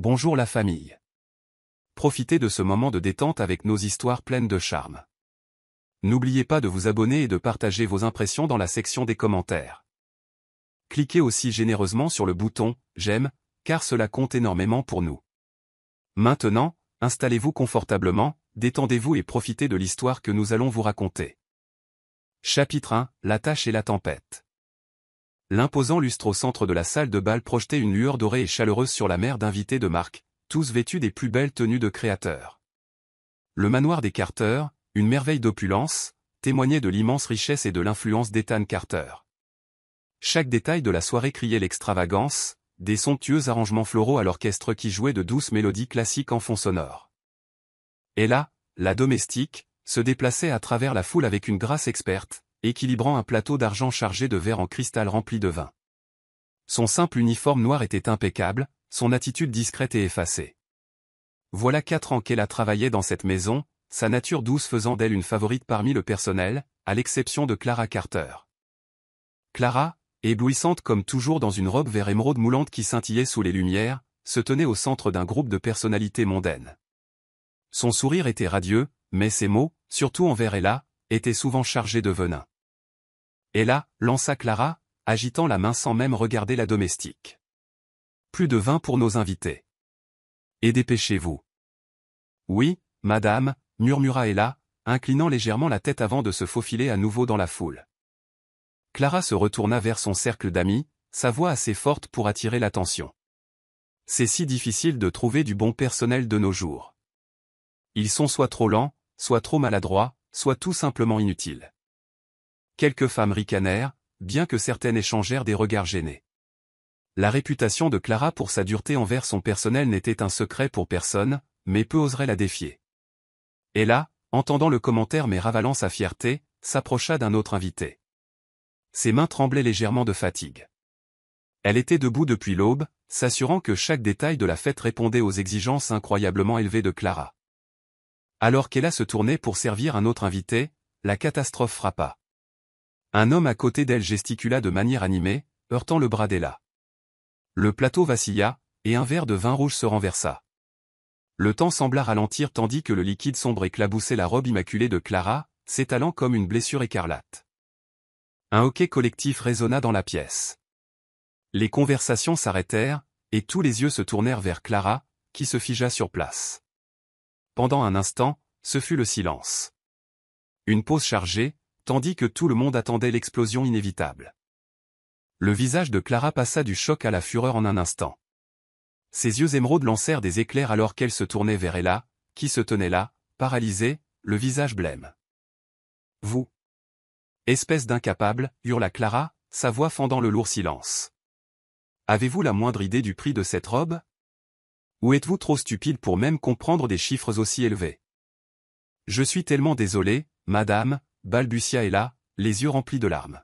Bonjour la famille. Profitez de ce moment de détente avec nos histoires pleines de charme. N'oubliez pas de vous abonner et de partager vos impressions dans la section des commentaires. Cliquez aussi généreusement sur le bouton « J'aime » car cela compte énormément pour nous. Maintenant, installez-vous confortablement, détendez-vous et profitez de l'histoire que nous allons vous raconter. Chapitre 1 – La tâche et la tempête. L'imposant lustre au centre de la salle de bal projetait une lueur dorée et chaleureuse sur la mer d'invités de marque, tous vêtus des plus belles tenues de créateurs. Le manoir des Carter, une merveille d'opulence, témoignait de l'immense richesse et de l'influence d'Ethan Carter. Chaque détail de la soirée criait l'extravagance, des somptueux arrangements floraux à l'orchestre qui jouait de douces mélodies classiques en fond sonore. Et là, la domestique, se déplaçait à travers la foule avec une grâce experte, équilibrant un plateau d'argent chargé de verres en cristal rempli de vin. Son simple uniforme noir était impeccable, son attitude discrète et effacée. Voilà 4 ans qu'elle a travaillé dans cette maison, sa nature douce faisant d'elle une favorite parmi le personnel, à l'exception de Clara Carter. Clara, éblouissante comme toujours dans une robe vert émeraude moulante qui scintillait sous les lumières, se tenait au centre d'un groupe de personnalités mondaines. Son sourire était radieux, mais ses mots, surtout envers Ella, étaient souvent chargés de venin. Ella, lança Clara, agitant la main sans même regarder la domestique. Plus de vin pour nos invités. Et dépêchez-vous. Oui, madame, murmura Ella, inclinant légèrement la tête avant de se faufiler à nouveau dans la foule. Clara se retourna vers son cercle d'amis, sa voix assez forte pour attirer l'attention. C'est si difficile de trouver du bon personnel de nos jours. Ils sont soit trop lents, soit trop maladroits, soit tout simplement inutiles. Quelques femmes ricanèrent, bien que certaines échangèrent des regards gênés. La réputation de Clara pour sa dureté envers son personnel n'était un secret pour personne, mais peu oseraient la défier. Ella, entendant le commentaire mais ravalant sa fierté, s'approcha d'un autre invité. Ses mains tremblaient légèrement de fatigue. Elle était debout depuis l'aube, s'assurant que chaque détail de la fête répondait aux exigences incroyablement élevées de Clara. Alors qu'Ella se tournait pour servir un autre invité, la catastrophe frappa. Un homme à côté d'elle gesticula de manière animée, heurtant le bras d'Ella. Le plateau vacilla, et un verre de vin rouge se renversa. Le temps sembla ralentir tandis que le liquide sombre éclaboussait la robe immaculée de Clara, s'étalant comme une blessure écarlate. Un hoquet collectif résonna dans la pièce. Les conversations s'arrêtèrent, et tous les yeux se tournèrent vers Clara, qui se figea sur place. Pendant un instant, ce fut le silence. Une pause chargée, tandis que tout le monde attendait l'explosion inévitable. Le visage de Clara passa du choc à la fureur en un instant. Ses yeux émeraudes lancèrent des éclairs alors qu'elle se tournait vers Ella, qui se tenait là, paralysée, le visage blême. « Vous ! Espèce d'incapable » hurla Clara, sa voix fendant le lourd silence. « Avez-vous la moindre idée du prix de cette robe ? Ou êtes-vous trop stupide pour même comprendre des chiffres aussi élevés ? Je suis tellement désolée, madame, balbutia Ella, les yeux remplis de larmes.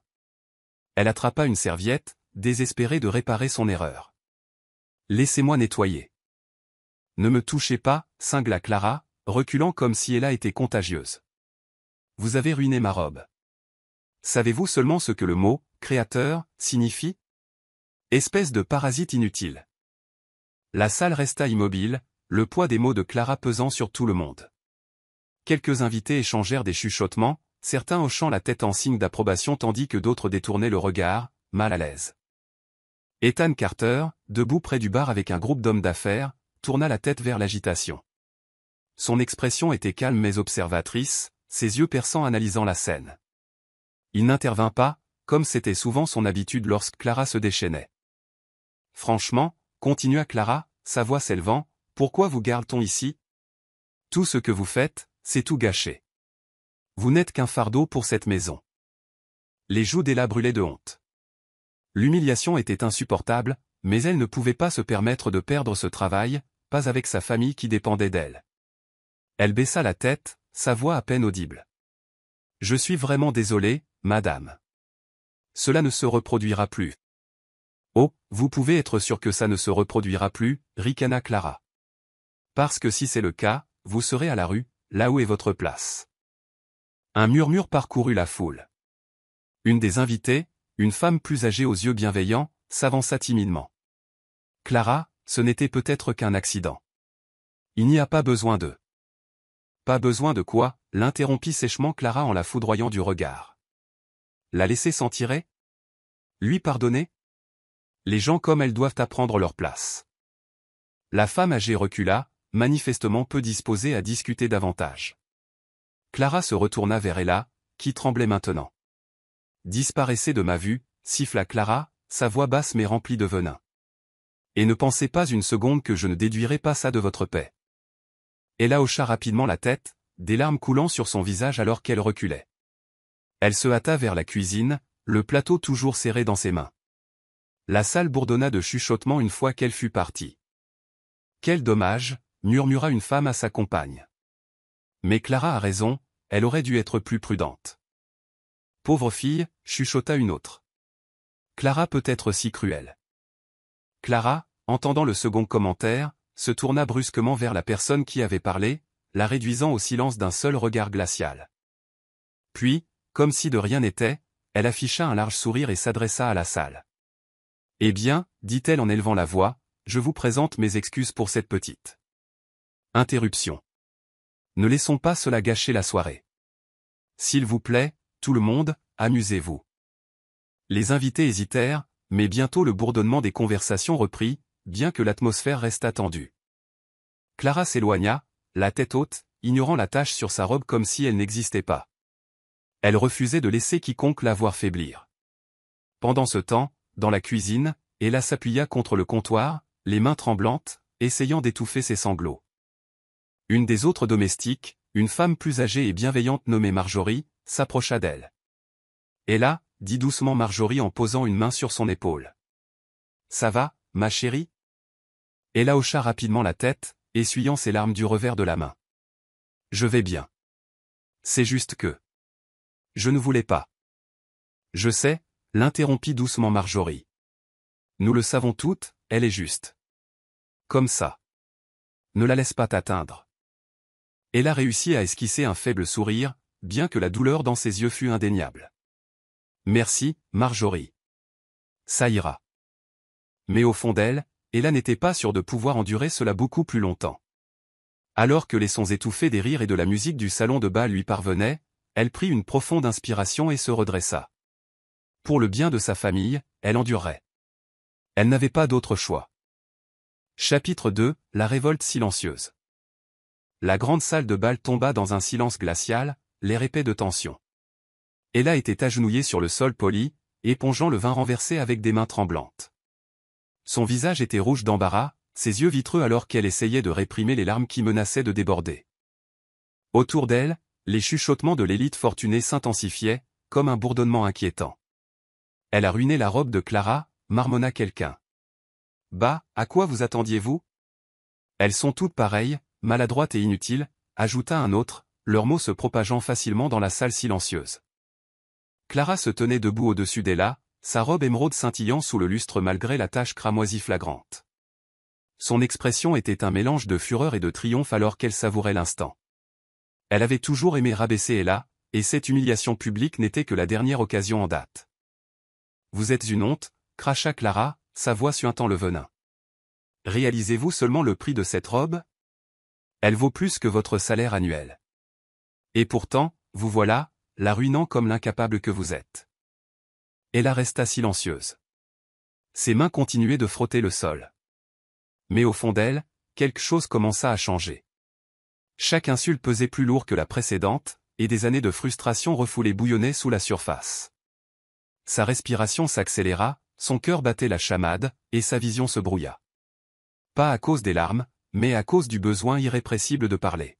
Elle attrapa une serviette, désespérée de réparer son erreur. « Laissez-moi nettoyer. »« Ne me touchez pas » cingla Clara, reculant comme si Ella était contagieuse. « Vous avez ruiné ma robe. Savez-vous seulement ce que le mot « créateur » signifie ? Espèce de parasite inutile. » La salle resta immobile, le poids des mots de Clara pesant sur tout le monde. Quelques invités échangèrent des chuchotements, certains hochant la tête en signe d'approbation tandis que d'autres détournaient le regard, mal à l'aise. Ethan Carter, debout près du bar avec un groupe d'hommes d'affaires, tourna la tête vers l'agitation. Son expression était calme mais observatrice, ses yeux perçants analysant la scène. Il n'intervint pas, comme c'était souvent son habitude lorsque Clara se déchaînait. « Franchement, » continua Clara, sa voix s'élevant, « pourquoi vous garde-t-on ici ? Tout ce que vous faites, c'est tout gâcher. Vous n'êtes qu'un fardeau pour cette maison. » Les joues d'Ella brûlaient de honte. L'humiliation était insupportable, mais elle ne pouvait pas se permettre de perdre ce travail, pas avec sa famille qui dépendait d'elle. Elle baissa la tête, sa voix à peine audible. « Je suis vraiment désolée, madame. Cela ne se reproduira plus. » « Oh, vous pouvez être sûr que ça ne se reproduira plus, » ricana Clara. « Parce que si c'est le cas, vous serez à la rue, là où est votre place. » Un murmure parcourut la foule. Une des invitées, une femme plus âgée aux yeux bienveillants, s'avança timidement. « Clara, ce n'était peut-être qu'un accident. Il n'y a pas besoin de... Pas besoin de quoi, l'interrompit sèchement Clara en la foudroyant du regard. La laisser s'en tirer? Lui pardonner? Les gens comme elle doivent apprendre leur place. La femme âgée recula, manifestement peu disposée à discuter davantage. Clara se retourna vers Ella, qui tremblait maintenant. Disparaissez de ma vue, siffla Clara, sa voix basse mais remplie de venin. Et ne pensez pas une seconde que je ne déduirai pas ça de votre paix. Ella hocha rapidement la tête, des larmes coulant sur son visage alors qu'elle reculait. Elle se hâta vers la cuisine, le plateau toujours serré dans ses mains. La salle bourdonna de chuchotements une fois qu'elle fut partie. Quel dommage, murmura une femme à sa compagne. Mais Clara a raison, elle aurait dû être plus prudente. Pauvre fille, chuchota une autre. Clara peut être si cruelle. Clara, entendant le second commentaire, se tourna brusquement vers la personne qui avait parlé, la réduisant au silence d'un seul regard glacial. Puis, comme si de rien n'était, elle afficha un large sourire et s'adressa à la salle. « Eh bien, dit-elle en élevant la voix, je vous présente mes excuses pour cette petite interruption. Ne laissons pas cela gâcher la soirée. S'il vous plaît, tout le monde, amusez-vous. » Les invités hésitèrent, mais bientôt le bourdonnement des conversations reprit, bien que l'atmosphère restât tendue. Clara s'éloigna, la tête haute, ignorant la tache sur sa robe comme si elle n'existait pas. Elle refusait de laisser quiconque la voir faiblir. Pendant ce temps, dans la cuisine, Ella s'appuya contre le comptoir, les mains tremblantes, essayant d'étouffer ses sanglots. Une des autres domestiques, une femme plus âgée et bienveillante nommée Marjorie, s'approcha d'elle. « Ella, dit doucement Marjorie en posant une main sur son épaule. « Ça va, ma chérie ?» Ella hocha rapidement la tête, essuyant ses larmes du revers de la main. « Je vais bien. C'est juste que... je ne voulais pas. » « Je sais, » l'interrompit doucement Marjorie. « Nous le savons toutes, elle est juste. Comme ça. Ne la laisse pas t'atteindre. » Ella réussit à esquisser un faible sourire, bien que la douleur dans ses yeux fût indéniable. « Merci, Marjorie. Ça ira. » Mais au fond d'elle, Ella n'était pas sûre de pouvoir endurer cela beaucoup plus longtemps. Alors que les sons étouffés des rires et de la musique du salon de bal lui parvenaient, elle prit une profonde inspiration et se redressa. Pour le bien de sa famille, elle endurerait. Elle n'avait pas d'autre choix. Chapitre 2, la révolte silencieuse. La grande salle de bal tomba dans un silence glacial, l'air épais de tension. Ella était agenouillée sur le sol poli, épongeant le vin renversé avec des mains tremblantes. Son visage était rouge d'embarras, ses yeux vitreux alors qu'elle essayait de réprimer les larmes qui menaçaient de déborder. Autour d'elle, les chuchotements de l'élite fortunée s'intensifiaient, comme un bourdonnement inquiétant. « Elle a ruiné la robe de Clara », marmonna quelqu'un. « Bah, à quoi vous attendiez-vous ? Elles sont toutes pareilles, maladroites et inutiles, ajouta un autre, leurs mots se propageant facilement dans la salle silencieuse. Clara se tenait debout au-dessus d'Ella, sa robe émeraude scintillant sous le lustre malgré la tache cramoisie flagrante. Son expression était un mélange de fureur et de triomphe alors qu'elle savourait l'instant. Elle avait toujours aimé rabaisser Ella, et cette humiliation publique n'était que la dernière occasion en date. « Vous êtes une honte », cracha Clara, sa voix suintant le venin. « Réalisez-vous seulement le prix de cette robe ? Elle vaut plus que votre salaire annuel. Et pourtant, vous voilà, la ruinant comme l'incapable que vous êtes. » Ella resta silencieuse. Ses mains continuaient de frotter le sol. Mais au fond d'elle, quelque chose commença à changer. Chaque insulte pesait plus lourd que la précédente, et des années de frustration refoulées bouillonnaient sous la surface. Sa respiration s'accéléra, son cœur battait la chamade, et sa vision se brouilla. Pas à cause des larmes, mais à cause du besoin irrépressible de parler.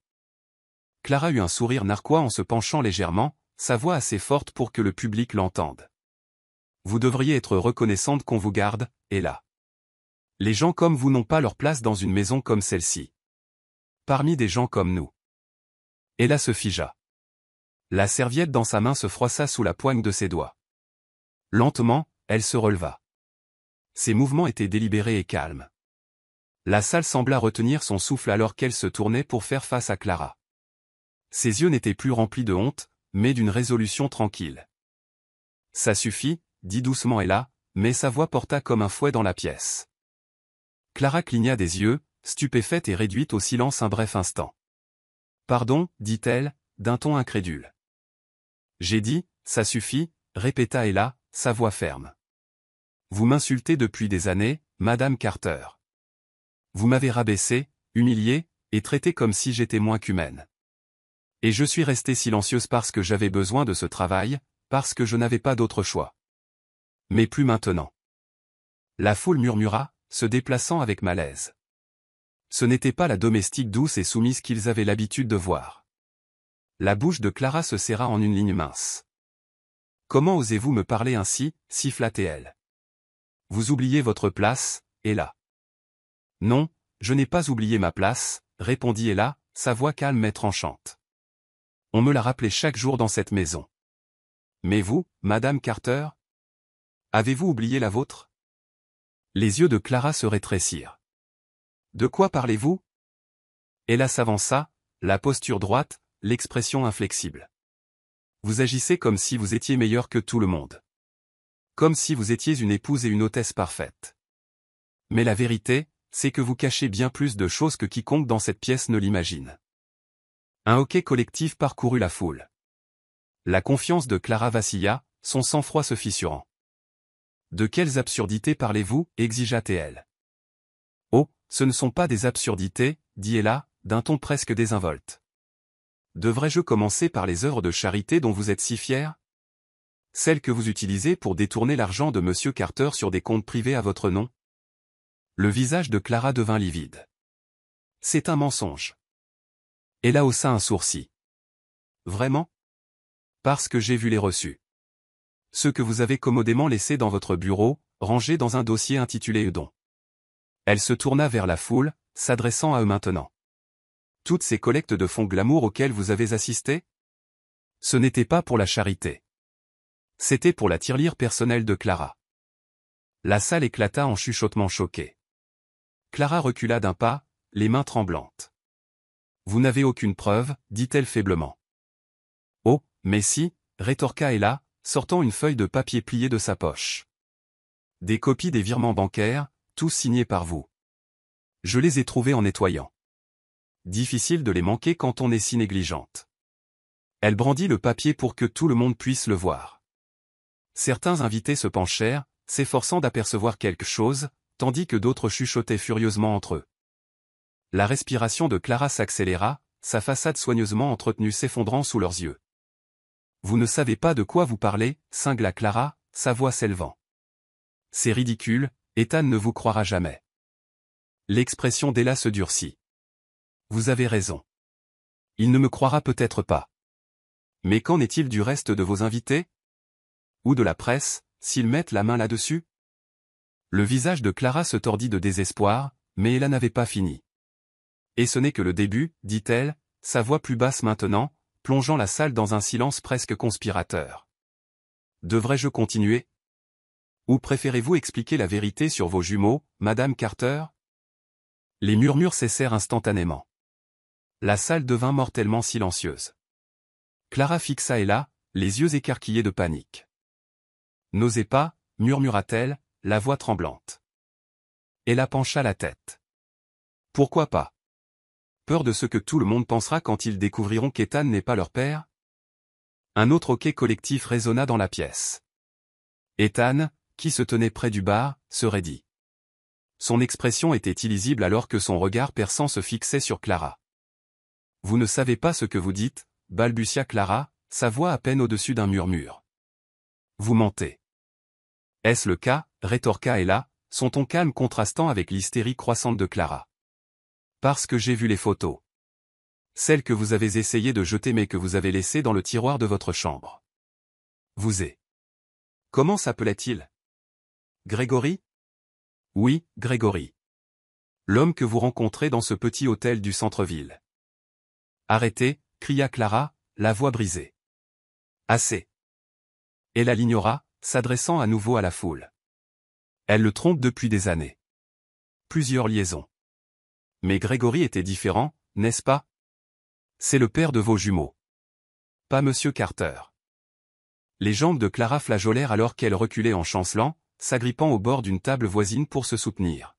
Clara eut un sourire narquois en se penchant légèrement, sa voix assez forte pour que le public l'entende. « Vous devriez être reconnaissante qu'on vous garde, Ella. Les gens comme vous n'ont pas leur place dans une maison comme celle-ci. Parmi des gens comme nous. » Ella se figea. La serviette dans sa main se froissa sous la poigne de ses doigts. Lentement, elle se releva. Ses mouvements étaient délibérés et calmes. La salle sembla retenir son souffle alors qu'elle se tournait pour faire face à Clara. Ses yeux n'étaient plus remplis de honte, mais d'une résolution tranquille. « Ça suffit, » dit doucement Ella, mais sa voix porta comme un fouet dans la pièce. Clara cligna des yeux, stupéfaite et réduite au silence un bref instant. « Pardon, dit-elle, d'un ton incrédule. « J'ai dit, ça suffit, répéta Ella, sa voix ferme. Vous m'insultez depuis des années, Madame Carter. Vous m'avez rabaissé, humilié, et traité comme si j'étais moins qu'humaine. Et je suis restée silencieuse parce que j'avais besoin de ce travail, parce que je n'avais pas d'autre choix. Mais plus maintenant. » La foule murmura, se déplaçant avec malaise. Ce n'était pas la domestique douce et soumise qu'ils avaient l'habitude de voir. La bouche de Clara se serra en une ligne mince. « Comment osez-vous me parler ainsi » siffla-t-elle. « Vous oubliez votre place, Ella. »« Non, je n'ai pas oublié ma place, » répondit Ella, sa voix calme mais tranchante. « On me l'a rappelé chaque jour dans cette maison. Mais vous, Madame Carter? Avez-vous oublié la vôtre ?» Les yeux de Clara se rétrécirent. « De quoi parlez-vous » Ella s'avança, la posture droite, l'expression inflexible. « Vous agissez comme si vous étiez meilleur que tout le monde. Comme si vous étiez une épouse et une hôtesse parfaite. Mais la vérité, c'est que vous cachez bien plus de choses que quiconque dans cette pièce ne l'imagine. » Un hoquet collectif parcourut la foule. La confiance de Clara vacilla, son sang-froid se fissurant. « De quelles absurdités parlez-vous » exigea-t-elle. « Oh, ce ne sont pas des absurdités, » dit Ella, d'un ton presque désinvolte. « Devrais-je commencer par les œuvres de charité dont vous êtes si fière? Celles que vous utilisez pour détourner l'argent de M. Carter sur des comptes privés à votre nom ?» Le visage de Clara devint livide. « C'est un mensonge. » Ella haussa un sourcil. « Vraiment? Parce que j'ai vu les reçus. Ceux que vous avez commodément laissés dans votre bureau, rangés dans un dossier intitulé Eudon. » Elle se tourna vers la foule, s'adressant à eux maintenant. « Toutes ces collectes de fonds glamour auxquelles vous avez assisté? Ce n'était pas pour la charité. C'était pour la tirelire personnelle de Clara. » La salle éclata en chuchotements choqués. Clara recula d'un pas, les mains tremblantes. « Vous n'avez aucune preuve, dit-elle faiblement. »« Oh, mais si, » rétorqua Ella, sortant une feuille de papier pliée de sa poche. « Des copies des virements bancaires, tous signés par vous. Je les ai trouvés en nettoyant. Difficile de les manquer quand on est si négligente. » Elle brandit le papier pour que tout le monde puisse le voir. Certains invités se penchèrent, s'efforçant d'apercevoir quelque chose, tandis que d'autres chuchotaient furieusement entre eux. La respiration de Clara s'accéléra, sa façade soigneusement entretenue s'effondrant sous leurs yeux. « Vous ne savez pas de quoi vous parlez, » cingla Clara, sa voix s'élevant. « C'est ridicule, Ethan ne vous croira jamais. » L'expression d'Ella se durcit. « Vous avez raison. Il ne me croira peut-être pas. Mais qu'en est-il du reste de vos invités? Ou de la presse, s'ils mettent la main là-dessus » Le visage de Clara se tordit de désespoir, mais Ella n'avait pas fini. « Et ce n'est que le début, » dit-elle, sa voix plus basse maintenant, plongeant la salle dans un silence presque conspirateur. « Devrais-je continuer? Ou préférez-vous expliquer la vérité sur vos jumeaux, Madame Carter ?» Les murmures cessèrent instantanément. La salle devint mortellement silencieuse. Clara fixa Ella, les yeux écarquillés de panique. « N'osez pas, » murmura-t-elle, la voix tremblante. Ella pencha la tête. « Pourquoi pas? Peur de ce que tout le monde pensera quand ils découvriront qu'Ethan n'est pas leur père ?» Un autre hoquet collectif résonna dans la pièce. Ethan, qui se tenait près du bar, se raidit. Son expression était illisible alors que son regard perçant se fixait sur Clara. « Vous ne savez pas ce que vous dites, » balbutia Clara, sa voix à peine au-dessus d'un murmure. « Vous mentez. » « Est-ce le cas ?» rétorqua Ella, son ton calme contrastant avec l'hystérie croissante de Clara. « Parce que j'ai vu les photos. Celles que vous avez essayé de jeter mais que vous avez laissées dans le tiroir de votre chambre. Vous êtes. Comment s'appelait-il? Grégory? Oui, Grégory. L'homme que vous rencontrez dans ce petit hôtel du centre-ville. » Arrêtez, cria Clara, la voix brisée. Assez. Ella l'ignora, s'adressant à nouveau à la foule. Elle le trompe depuis des années. Plusieurs liaisons. Mais Grégory était différent, n'est-ce pas? C'est le père de vos jumeaux. Pas Monsieur Carter. Les jambes de Clara flageolèrent alors qu'elle reculait en chancelant, s'agrippant au bord d'une table voisine pour se soutenir.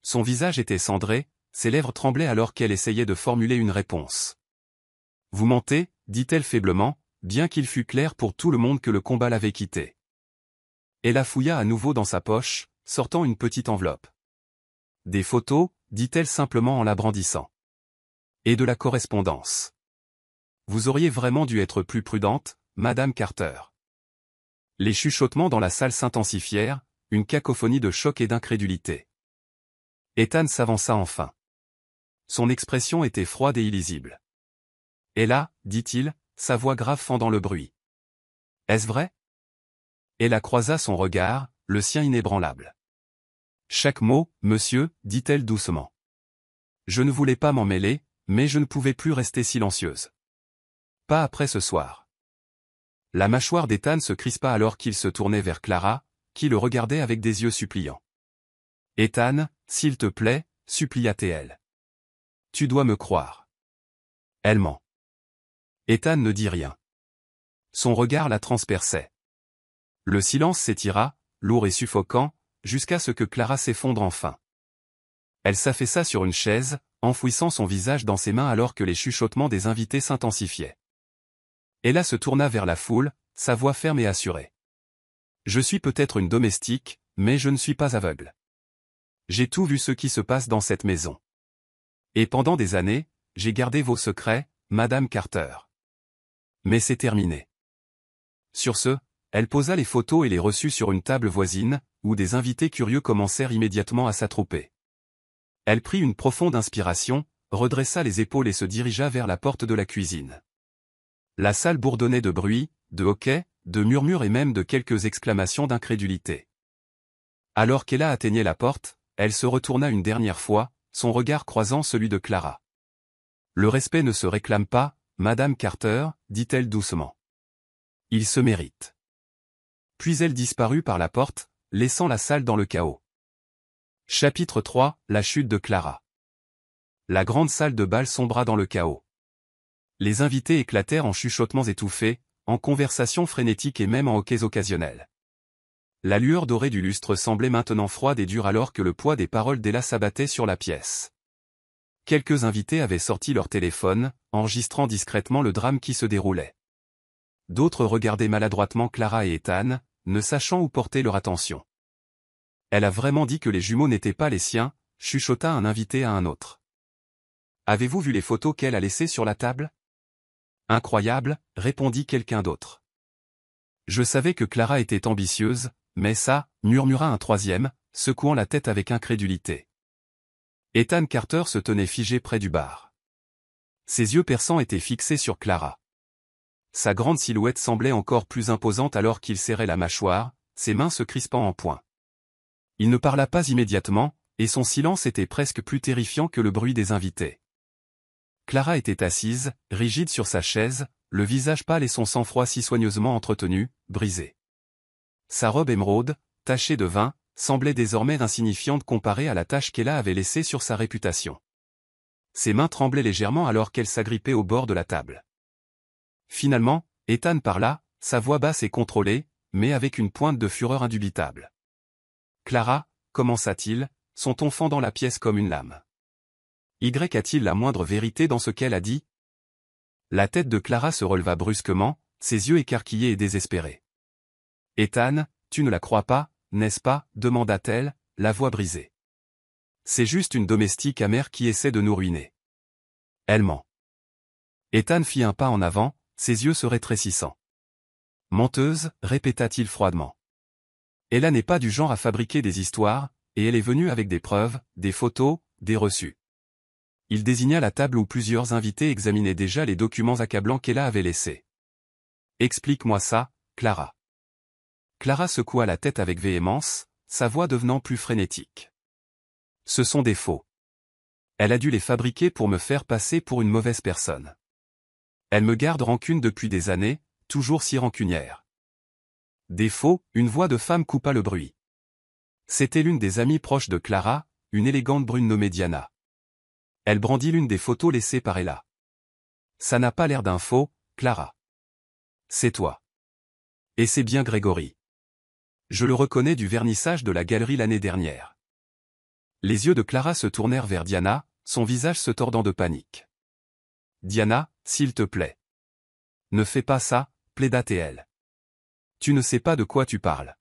Son visage était cendré, ses lèvres tremblaient alors qu'elle essayait de formuler une réponse. « Vous mentez » dit-elle faiblement, bien qu'il fût clair pour tout le monde que le combat l'avait quittée. Elle fouilla à nouveau dans sa poche, sortant une petite enveloppe. « Des photos » dit-elle simplement en la brandissant. « Et de la correspondance. Vous auriez vraiment dû être plus prudente, Madame Carter. » Les chuchotements dans la salle s'intensifièrent, une cacophonie de choc et d'incrédulité. Ethan s'avança enfin. Son expression était froide et illisible. « Et là, dit-il, sa voix grave fendant le bruit. « Est-ce vrai ?» Elle croisa son regard, le sien inébranlable. « Chaque mot, monsieur, dit-elle doucement. Je ne voulais pas m'en mêler, mais je ne pouvais plus rester silencieuse. Pas après ce soir. » La mâchoire d'Ethan se crispa alors qu'il se tournait vers Clara, qui le regardait avec des yeux suppliants. « Ethan, s'il te plaît, supplia-t-elle. Tu dois me croire. » Elle ment. Ethan ne dit rien. Son regard la transperçait. Le silence s'étira, lourd et suffocant, jusqu'à ce que Clara s'effondre enfin. Elle s'affaissa sur une chaise, enfouissant son visage dans ses mains alors que les chuchotements des invités s'intensifiaient. Ella se tourna vers la foule, sa voix ferme et assurée. « Je suis peut-être une domestique, mais je ne suis pas aveugle. J'ai tout vu ce qui se passe dans cette maison. Et pendant des années, j'ai gardé vos secrets, Madame Carter. Mais c'est terminé. » Sur ce, elle posa les photos et les reçut sur une table voisine, où des invités curieux commencèrent immédiatement à s'attrouper. Elle prit une profonde inspiration, redressa les épaules et se dirigea vers la porte de la cuisine. La salle bourdonnait de bruit, de hoquets, de murmures et même de quelques exclamations d'incrédulité. Alors qu'Ella atteignait la porte, elle se retourna une dernière fois, son regard croisant celui de Clara. « Le respect ne se réclame pas, Madame Carter, dit-elle doucement. Il se mérite. » Puis elle disparut par la porte, laissant la salle dans le chaos. Chapitre 3, la chute de Clara. La grande salle de bal sombra dans le chaos. Les invités éclatèrent en chuchotements étouffés, en conversations frénétiques et même en hoquets occasionnels. La lueur dorée du lustre semblait maintenant froide et dure alors que le poids des paroles d'Ella s'abattait sur la pièce. Quelques invités avaient sorti leur téléphone, enregistrant discrètement le drame qui se déroulait. D'autres regardaient maladroitement Clara et Ethan, ne sachant où porter leur attention. « Elle a vraiment dit que les jumeaux n'étaient pas les siens », chuchota un invité à un autre. « Avez-vous vu les photos qu'elle a laissées sur la table ?»« Incroyable », répondit quelqu'un d'autre. « Je savais que Clara était ambitieuse, mais ça, » murmura un troisième, secouant la tête avec incrédulité. Ethan Carter se tenait figé près du bar. Ses yeux perçants étaient fixés sur Clara. Sa grande silhouette semblait encore plus imposante alors qu'il serrait la mâchoire, ses mains se crispant en poing. Il ne parla pas immédiatement, et son silence était presque plus terrifiant que le bruit des invités. Clara était assise, rigide sur sa chaise, le visage pâle et son sang-froid si soigneusement entretenu, brisé. Sa robe émeraude, tachée de vin, semblait désormais insignifiante comparée à la tache qu'Ella avait laissée sur sa réputation. Ses mains tremblaient légèrement alors qu'elle s'agrippait au bord de la table. Finalement, Ethan parla, sa voix basse et contrôlée, mais avec une pointe de fureur indubitable. « Clara, commença-t-il, son ton fendant la pièce comme une lame. Y a-t-il la moindre vérité dans ce qu'elle a dit ?» La tête de Clara se releva brusquement, ses yeux écarquillés et désespérés. « Ethan, tu ne la crois pas, n'est-ce pas ?» demanda-t-elle, la voix brisée. « C'est juste une domestique amère qui essaie de nous ruiner. Elle ment. » Ethan fit un pas en avant, ses yeux se rétrécissant. « Menteuse » répéta-t-il froidement. « Ella n'est pas du genre à fabriquer des histoires, et elle est venue avec des preuves, des photos, des reçus. » Il désigna la table où plusieurs invités examinaient déjà les documents accablants qu'Ella avait laissés. « Explique-moi ça, Clara. » Clara secoua la tête avec véhémence, sa voix devenant plus frénétique. « Ce sont des faux. Elle a dû les fabriquer pour me faire passer pour une mauvaise personne. Elle me garde rancune depuis des années, toujours si rancunière. » Des faux, une voix de femme coupa le bruit. C'était l'une des amies proches de Clara, une élégante brune nommée Diana. Elle brandit l'une des photos laissées par Ella. « Ça n'a pas l'air d'un faux, Clara. C'est toi. Et c'est bien Grégory. Je le reconnais du vernissage de la galerie l'année dernière. » Les yeux de Clara se tournèrent vers Diana, son visage se tordant de panique. « Diana, s'il te plaît. Ne fais pas ça, plaida-t-elle. Tu ne sais pas de quoi tu parles. »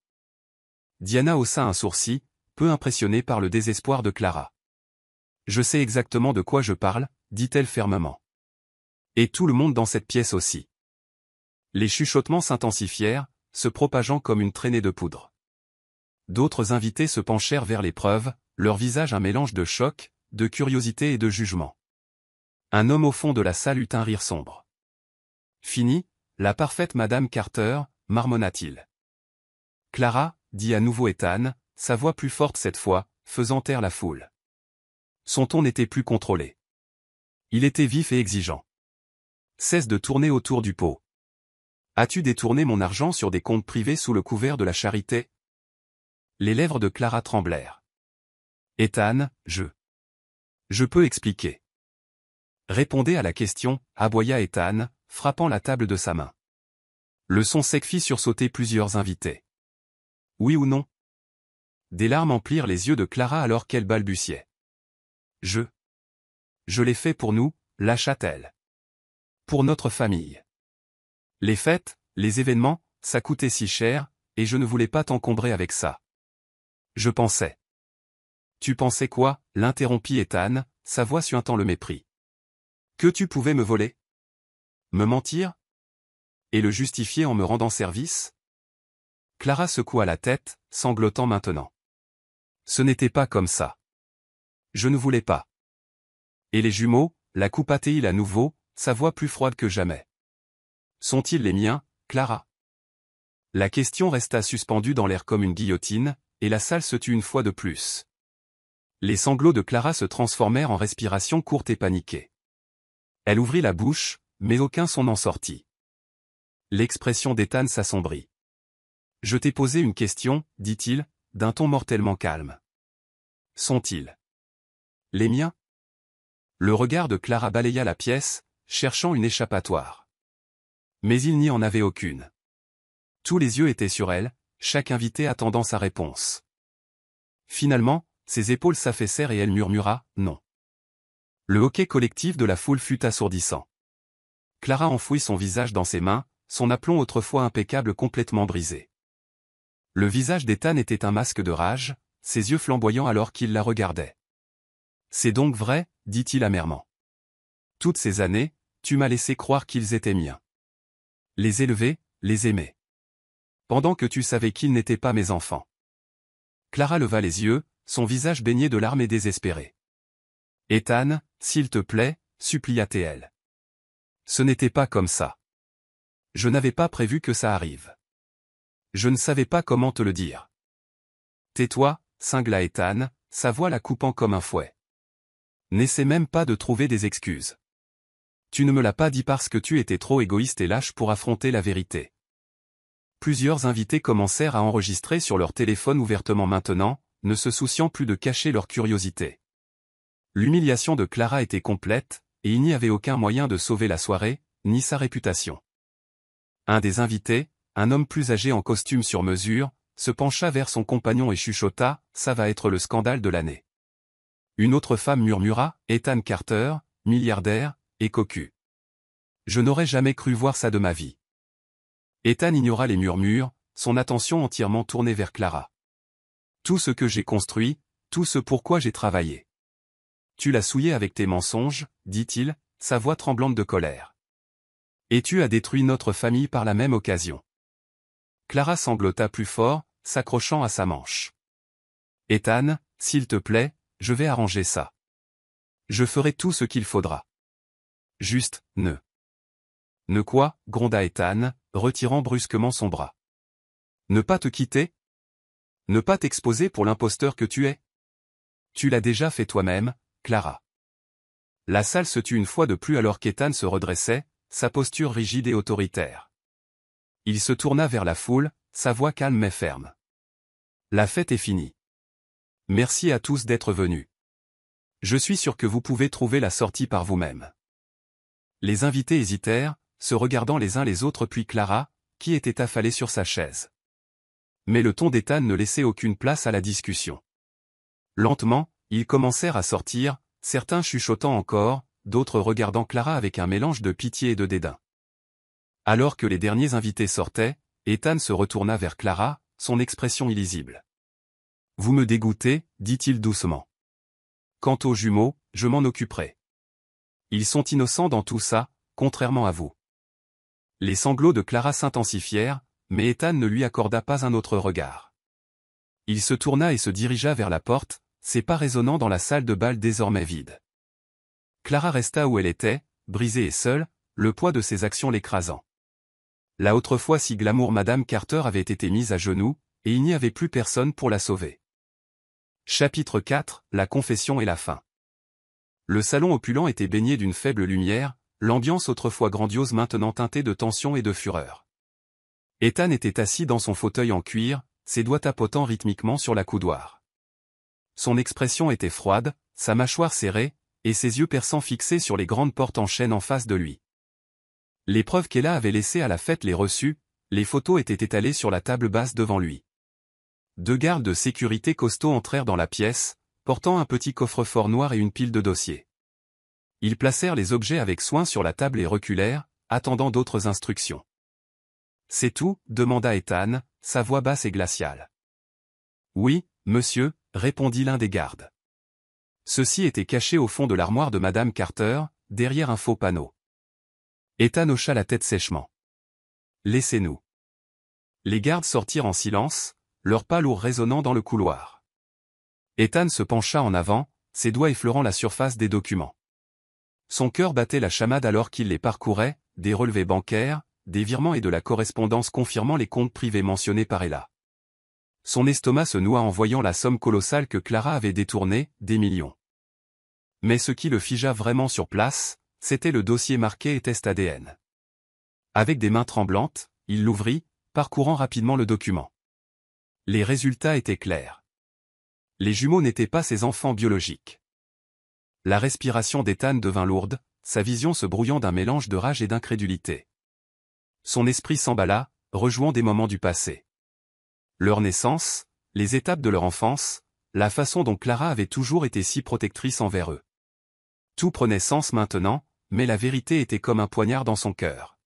Diana haussa un sourcil, peu impressionnée par le désespoir de Clara. « Je sais exactement de quoi je parle, » dit-elle fermement. « Et tout le monde dans cette pièce aussi. » Les chuchotements s'intensifièrent, se propageant comme une traînée de poudre. D'autres invités se penchèrent vers l'épreuve, leur visage un mélange de choc, de curiosité et de jugement. Un homme au fond de la salle eut un rire sombre. « Fini, la parfaite Madame Carter, marmonna-t-il. « Clara, » dit à nouveau Ethan, sa voix plus forte cette fois, faisant taire la foule. Son ton n'était plus contrôlé. Il était vif et exigeant. « Cesse de tourner autour du pot. As-tu détourné mon argent sur des comptes privés sous le couvert de la charité ?» Les lèvres de Clara tremblèrent. « Ethan, je peux expliquer. » Répondez à la question, aboya Ethan, frappant la table de sa main. Le son sec fit sursauter plusieurs invités. Oui ou non? Des larmes emplirent les yeux de Clara alors qu'elle balbutiait. Je l'ai fait pour nous, lâcha-t-elle. Pour notre famille. Les fêtes, les événements, ça coûtait si cher, et je ne voulais pas t'encombrer avec ça. Je pensais. Tu pensais quoi? L'interrompit Ethan, sa voix suintant le mépris. Que tu pouvais me voler? Me mentir? Et le justifier en me rendant service? Clara secoua la tête, sanglotant maintenant. Ce n'était pas comme ça. Je ne voulais pas. Et les jumeaux, la coupa-t-il à nouveau, sa voix plus froide que jamais. Sont-ils les miens, Clara? La question resta suspendue dans l'air comme une guillotine, et la salle se tut une fois de plus. Les sanglots de Clara se transformèrent en respiration courte et paniquée. Elle ouvrit la bouche, mais aucun son n'en sortit. L'expression d'Ethan s'assombrit. « Je t'ai posé une question, » dit-il, d'un ton mortellement calme. « Sont-ils les miens ?» Le regard de Clara balaya la pièce, cherchant une échappatoire. Mais il n'y en avait aucune. Tous les yeux étaient sur elle, chaque invité attendant sa réponse. Finalement, ses épaules s'affaissèrent et elle murmura « non ». Le hoquet collectif de la foule fut assourdissant. Clara enfouit son visage dans ses mains, son aplomb autrefois impeccable complètement brisé. Le visage d'Ethan était un masque de rage, ses yeux flamboyants alors qu'il la regardait. « C'est donc vrai, » dit-il amèrement. « Toutes ces années, tu m'as laissé croire qu'ils étaient miens. Les élever, les aimer. Pendant que tu savais qu'ils n'étaient pas mes enfants. » Clara leva les yeux, son visage baigné de larmes et désespéré. « Ethan, s'il te plaît, » supplia-t-elle. « Ce n'était pas comme ça. Je n'avais pas prévu que ça arrive. Je ne savais pas comment te le dire. »« Tais-toi, » cingla Ethan, sa voix la coupant comme un fouet. « N'essaie même pas de trouver des excuses. Tu ne me l'as pas dit parce que tu étais trop égoïste et lâche pour affronter la vérité. » Plusieurs invités commencèrent à enregistrer sur leur téléphone ouvertement maintenant, ne se souciant plus de cacher leur curiosité. L'humiliation de Clara était complète, et il n'y avait aucun moyen de sauver la soirée, ni sa réputation. Un des invités, un homme plus âgé en costume sur mesure, se pencha vers son compagnon et chuchota, « Ça va être le scandale de l'année. » Une autre femme murmura, « Ethan Carter, milliardaire, et cocu. Je n'aurais jamais cru voir ça de ma vie. » Ethan ignora les murmures, son attention entièrement tournée vers Clara. « Tout ce que j'ai construit, tout ce pourquoi j'ai travaillé. Tu l'as souillé avec tes mensonges, » dit-il, sa voix tremblante de colère. « Et tu as détruit notre famille par la même occasion. » Clara sanglota plus fort, s'accrochant à sa manche. « Ethan, s'il te plaît, je vais arranger ça. Je ferai tout ce qu'il faudra. Juste, ne. » « Ne quoi ?» gronda Ethan, retirant brusquement son bras. « Ne pas te quitter? Ne pas t'exposer pour l'imposteur que tu es? Tu l'as déjà fait toi-même, Clara. » La salle se tut une fois de plus alors qu'Ethan se redressait, sa posture rigide et autoritaire. Il se tourna vers la foule, sa voix calme mais ferme. « La fête est finie. Merci à tous d'être venus. Je suis sûr que vous pouvez trouver la sortie par vous-même. » Les invités hésitèrent, se regardant les uns les autres puis Clara, qui était affalée sur sa chaise. Mais le ton d'Ethan ne laissait aucune place à la discussion. Lentement, Ils commencèrent à sortir, certains chuchotant encore, d'autres regardant Clara avec un mélange de pitié et de dédain. Alors que les derniers invités sortaient, Ethan se retourna vers Clara, son expression illisible. « Vous me dégoûtez, dit-il doucement. Quant aux jumeaux, je m'en occuperai. Ils sont innocents dans tout ça, contrairement à vous. » Les sanglots de Clara s'intensifièrent, mais Ethan ne lui accorda pas un autre regard. Il se tourna et se dirigea vers la porte, ses pas résonnant dans la salle de bal désormais vide. Clara resta où elle était, brisée et seule, le poids de ses actions l'écrasant. La autrefois si glamour Madame Carter avait été mise à genoux, et il n'y avait plus personne pour la sauver. Chapitre 4, la confession et la fin. Le salon opulent était baigné d'une faible lumière, l'ambiance autrefois grandiose maintenant teintée de tension et de fureur. Ethan était assis dans son fauteuil en cuir, ses doigts tapotant rythmiquement sur la coudoir. Son expression était froide, sa mâchoire serrée, et ses yeux perçants fixés sur les grandes portes en chêne en face de lui. Les preuves qu'Ella avait laissées à la fête les reçues, les photos étaient étalées sur la table basse devant lui. 2 gardes de sécurité costauds entrèrent dans la pièce, portant un petit coffre-fort noir et une pile de dossiers. Ils placèrent les objets avec soin sur la table et reculèrent, attendant d'autres instructions. « C'est tout ?» demanda Ethan, sa voix basse et glaciale. « Oui, monsieur » répondit l'un des gardes. Ceci était caché au fond de l'armoire de Madame Carter, derrière un faux panneau. Ethan hocha la tête sèchement. « Laissez-nous. » Les gardes sortirent en silence, leurs pas lourds résonnant dans le couloir. Ethan se pencha en avant, ses doigts effleurant la surface des documents. Son cœur battait la chamade alors qu'il les parcourait, des relevés bancaires, des virements et de la correspondance confirmant les comptes privés mentionnés par Ella. Son estomac se noua en voyant la somme colossale que Clara avait détournée, des millions. Mais ce qui le figea vraiment sur place, c'était le dossier marqué et test ADN. Avec des mains tremblantes, il l'ouvrit, parcourant rapidement le document. Les résultats étaient clairs. Les jumeaux n'étaient pas ses enfants biologiques. La respiration d'Ethan devint lourde, sa vision se brouillant d'un mélange de rage et d'incrédulité. Son esprit s'emballa, rejouant des moments du passé. Leur naissance, les étapes de leur enfance, la façon dont Clara avait toujours été si protectrice envers eux. Tout prenait sens maintenant, mais la vérité était comme un poignard dans son cœur.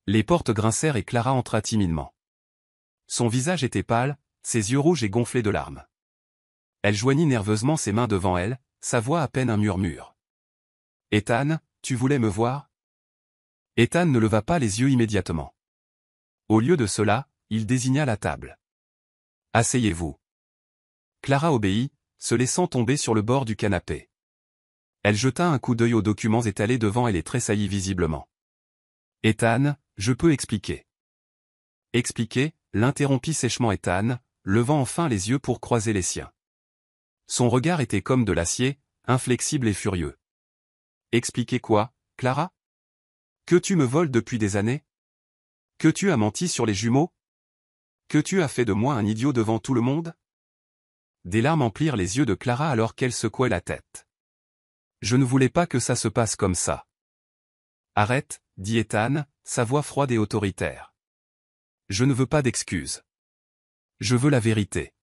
Les portes grincèrent et Clara entra timidement. Son visage était pâle, ses yeux rouges et gonflés de larmes. Elle joignit nerveusement ses mains devant elle, sa voix à peine un murmure. « Ethan, tu voulais me voir ?» Ethan ne leva pas les yeux immédiatement. Au lieu de cela, il désigna la table. « Asseyez-vous. » Clara obéit, se laissant tomber sur le bord du canapé. Elle jeta un coup d'œil aux documents étalés devant elle et tressaillit visiblement. « Ethan, je peux expliquer. » « Expliquer ?» l'interrompit sèchement Ethan, levant enfin les yeux pour croiser les siens. Son regard était comme de l'acier, inflexible et furieux. « Expliquer quoi, Clara ? Que tu me voles depuis des années ? Que tu as menti sur les jumeaux ? Que tu as fait de moi un idiot devant tout le monde ?» Des larmes emplirent les yeux de Clara alors qu'elle secouait la tête. « Je ne voulais pas que ça se passe comme ça. »« Arrête, » dit Ethan, sa voix froide et autoritaire. « Je ne veux pas d'excuses. Je veux la vérité. »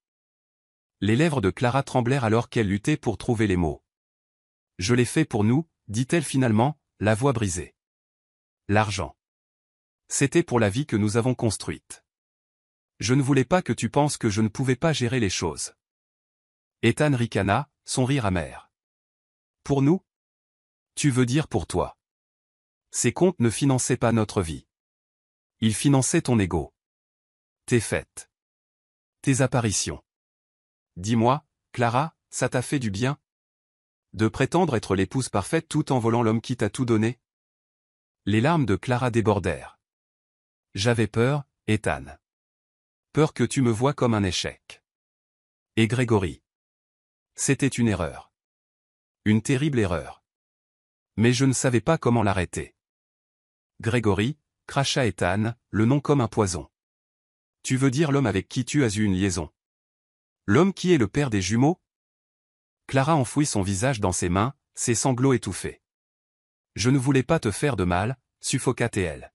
Les lèvres de Clara tremblèrent alors qu'elle luttait pour trouver les mots. « Je l'ai fait pour nous, » dit-elle finalement, la voix brisée. « L'argent. C'était pour la vie que nous avons construite. Je ne voulais pas que tu penses que je ne pouvais pas gérer les choses. » Ethan ricana, son rire amer. « Pour nous ? Tu veux dire pour toi. Ces comptes ne finançaient pas notre vie. Ils finançaient ton ego. Tes fêtes. Tes apparitions. Dis-moi, Clara, ça t'a fait du bien ? De prétendre être l'épouse parfaite tout en volant l'homme qui t'a tout donné ? Les larmes de Clara débordèrent. J'avais peur, Ethan. Peur que tu me voies comme un échec. Et Grégory. C'était une erreur. Une terrible erreur. Mais je ne savais pas comment l'arrêter. Grégory, cracha Ethan, le nom comme un poison. Tu veux dire l'homme avec qui tu as eu une liaison? L'homme qui est le père des jumeaux? Clara enfouit son visage dans ses mains, ses sanglots étouffés. Je ne voulais pas te faire de mal, suffoqua-t-elle.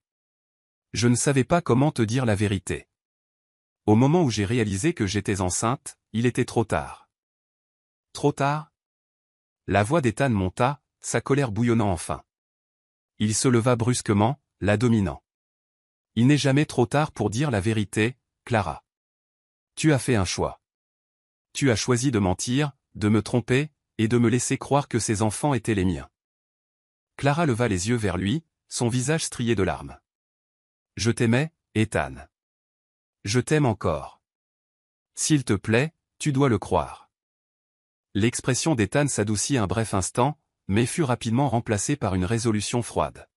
Je ne savais pas comment te dire la vérité. Au moment où j'ai réalisé que j'étais enceinte, il était trop tard. Trop tard? La voix d'Ethan monta, sa colère bouillonnant enfin. Il se leva brusquement, la dominant. Il n'est jamais trop tard pour dire la vérité, Clara. Tu as fait un choix. Tu as choisi de mentir, de me tromper, et de me laisser croire que ces enfants étaient les miens. Clara leva les yeux vers lui, son visage strié de larmes. Je t'aimais, Ethan. Je t'aime encore. S'il te plaît, tu dois le croire. L'expression d'Ethan s'adoucit un bref instant, mais fut rapidement remplacée par une résolution froide.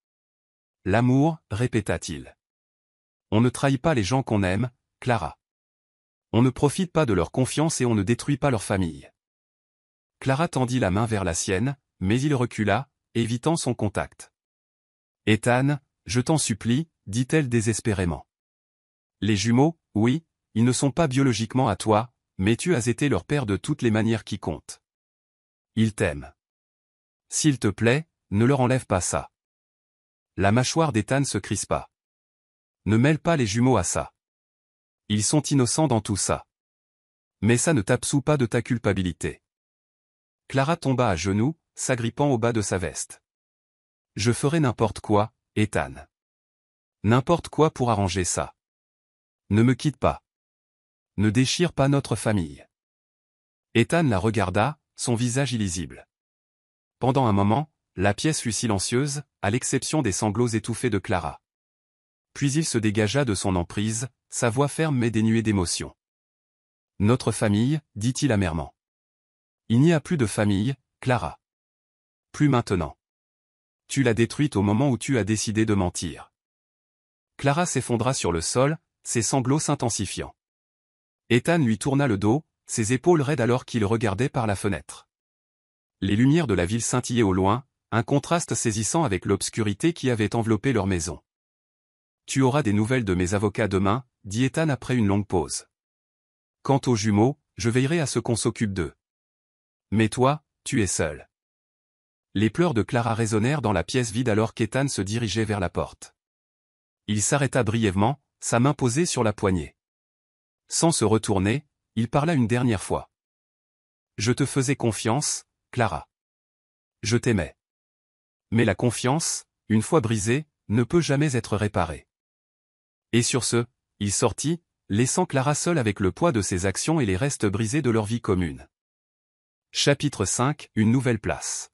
L'amour, répéta-t-il. On ne trahit pas les gens qu'on aime, Clara. On ne profite pas de leur confiance et on ne détruit pas leur famille. Clara tendit la main vers la sienne, mais il recula, évitant son contact. Ethan, je t'en supplie, dit-elle désespérément. Les jumeaux, oui, ils ne sont pas biologiquement à toi, mais tu as été leur père de toutes les manières qui comptent. Ils t'aiment. S'il te plaît, ne leur enlève pas ça. La mâchoire d'Ethan se crispa. Ne mêle pas les jumeaux à ça. Ils sont innocents dans tout ça. Mais ça ne t'absout pas de ta culpabilité. Clara tomba à genoux, s'agrippant au bas de sa veste. Je ferai n'importe quoi, Ethan. N'importe quoi pour arranger ça. Ne me quitte pas. Ne déchire pas notre famille. Ethan la regarda, son visage illisible. Pendant un moment, la pièce fut silencieuse, à l'exception des sanglots étouffés de Clara. Puis il se dégagea de son emprise, sa voix ferme mais dénuée d'émotion. Notre famille, dit-il amèrement. Il n'y a plus de famille, Clara. Plus maintenant. Tu l'as détruite au moment où tu as décidé de mentir. Clara s'effondra sur le sol, ses sanglots s'intensifiant. Ethan lui tourna le dos, ses épaules raides alors qu'il regardait par la fenêtre. Les lumières de la ville scintillaient au loin, un contraste saisissant avec l'obscurité qui avait enveloppé leur maison. Tu auras des nouvelles de mes avocats demain, dit Ethan après une longue pause. Quant aux jumeaux, je veillerai à ce qu'on s'occupe d'eux. Mais toi, tu es seul. Les pleurs de Clara résonnèrent dans la pièce vide alors qu'Ethan se dirigeait vers la porte. Il s'arrêta brièvement, sa main posée sur la poignée. Sans se retourner, il parla une dernière fois. Je te faisais confiance, Clara. Je t'aimais. Mais la confiance, une fois brisée, ne peut jamais être réparée. Et sur ce, il sortit, laissant Clara seule avec le poids de ses actions et les restes brisés de leur vie commune. Chapitre 5, une nouvelle place.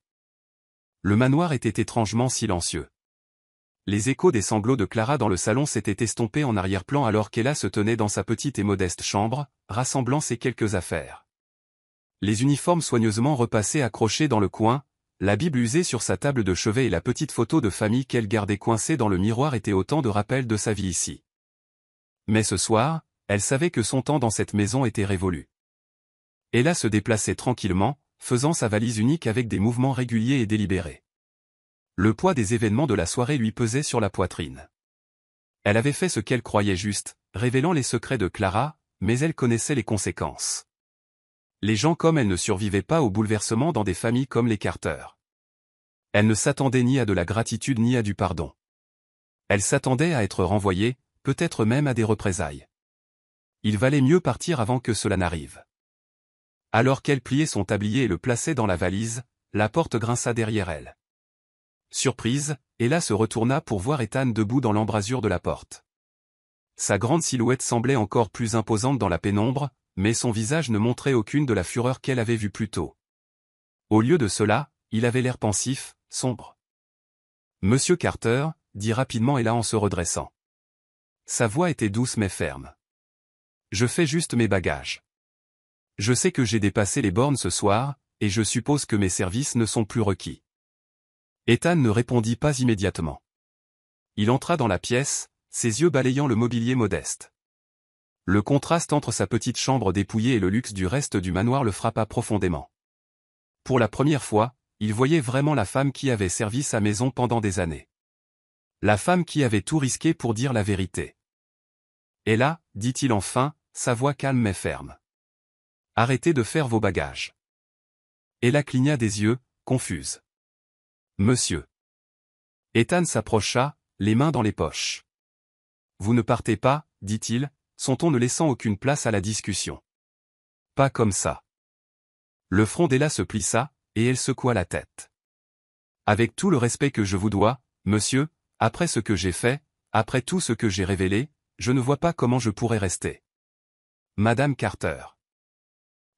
Le manoir était étrangement silencieux. Les échos des sanglots de Clara dans le salon s'étaient estompés en arrière-plan alors qu'Ella se tenait dans sa petite et modeste chambre, rassemblant ses quelques affaires. Les uniformes soigneusement repassés accrochés dans le coin, la Bible usée sur sa table de chevet et la petite photo de famille qu'elle gardait coincée dans le miroir étaient autant de rappels de sa vie ici. Mais ce soir, elle savait que son temps dans cette maison était révolu. Ella se déplaçait tranquillement, faisant sa valise unique avec des mouvements réguliers et délibérés. Le poids des événements de la soirée lui pesait sur la poitrine. Elle avait fait ce qu'elle croyait juste, révélant les secrets de Clara, mais elle connaissait les conséquences. Les gens comme elle ne survivaient pas au bouleversement dans des familles comme les Carter. Elle ne s'attendait ni à de la gratitude ni à du pardon. Elle s'attendait à être renvoyée, peut-être même à des représailles. Il valait mieux partir avant que cela n'arrive. Alors qu'elle pliait son tablier et le plaçait dans la valise, la porte grinça derrière elle. Surprise, Ella se retourna pour voir Ethan debout dans l'embrasure de la porte. Sa grande silhouette semblait encore plus imposante dans la pénombre, mais son visage ne montrait aucune de la fureur qu'elle avait vue plus tôt. Au lieu de cela, il avait l'air pensif, sombre. « Monsieur Carter », dit rapidement Ella en se redressant. Sa voix était douce mais ferme. « Je fais juste mes bagages. Je sais que j'ai dépassé les bornes ce soir, et je suppose que mes services ne sont plus requis. » Ethan ne répondit pas immédiatement. Il entra dans la pièce, ses yeux balayant le mobilier modeste. Le contraste entre sa petite chambre dépouillée et le luxe du reste du manoir le frappa profondément. Pour la première fois, il voyait vraiment la femme qui avait servi sa maison pendant des années. La femme qui avait tout risqué pour dire la vérité. « Et là, dit-il enfin, sa voix calme mais ferme. Arrêtez de faire vos bagages. » Ella cligna des yeux, confuse. « Monsieur. » Ethan s'approcha, les mains dans les poches. « Vous ne partez pas, dit-il, son ton ne laissant aucune place à la discussion. Pas comme ça. Le front d'Ella se plissa, et elle secoua la tête. Avec tout le respect que je vous dois, monsieur, après ce que j'ai fait, après tout ce que j'ai révélé, je ne vois pas comment je pourrais rester. Madame Carter.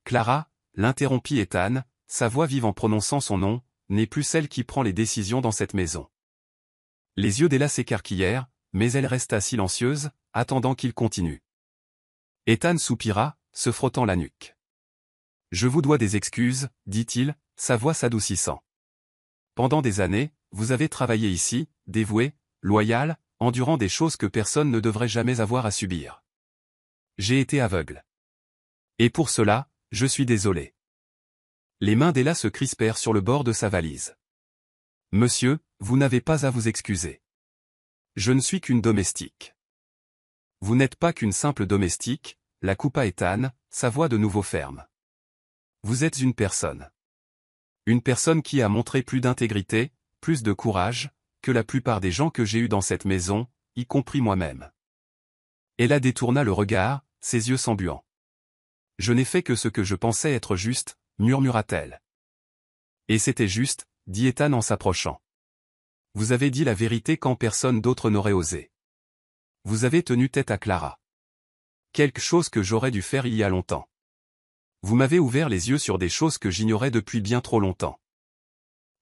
Clara, l'interrompit Ethan, sa voix vive en prononçant son nom, n'est plus celle qui prend les décisions dans cette maison. Les yeux d'Ella s'écarquillèrent, mais elle resta silencieuse, attendant qu'il continue. Ethan soupira, se frottant la nuque. Je vous dois des excuses, dit-il, sa voix s'adoucissant. Pendant des années, vous avez travaillé ici, dévoué, loyal, endurant des choses que personne ne devrait jamais avoir à subir. J'ai été aveugle. Et pour cela, je suis désolé. Les mains d'Ella se crispèrent sur le bord de sa valise. Monsieur, vous n'avez pas à vous excuser. Je ne suis qu'une domestique. Vous n'êtes pas qu'une simple domestique, la coupa Ethan, sa voix de nouveau ferme. Vous êtes une personne. Une personne qui a montré plus d'intégrité, plus de courage, que la plupart des gens que j'ai eus dans cette maison, y compris moi-même. Ella détourna le regard, ses yeux s'embuant. Je n'ai fait que ce que je pensais être juste, murmura-t-elle. Et c'était juste, dit Ethan en s'approchant. Vous avez dit la vérité quand personne d'autre n'aurait osé. Vous avez tenu tête à Clara. Quelque chose que j'aurais dû faire il y a longtemps. Vous m'avez ouvert les yeux sur des choses que j'ignorais depuis bien trop longtemps.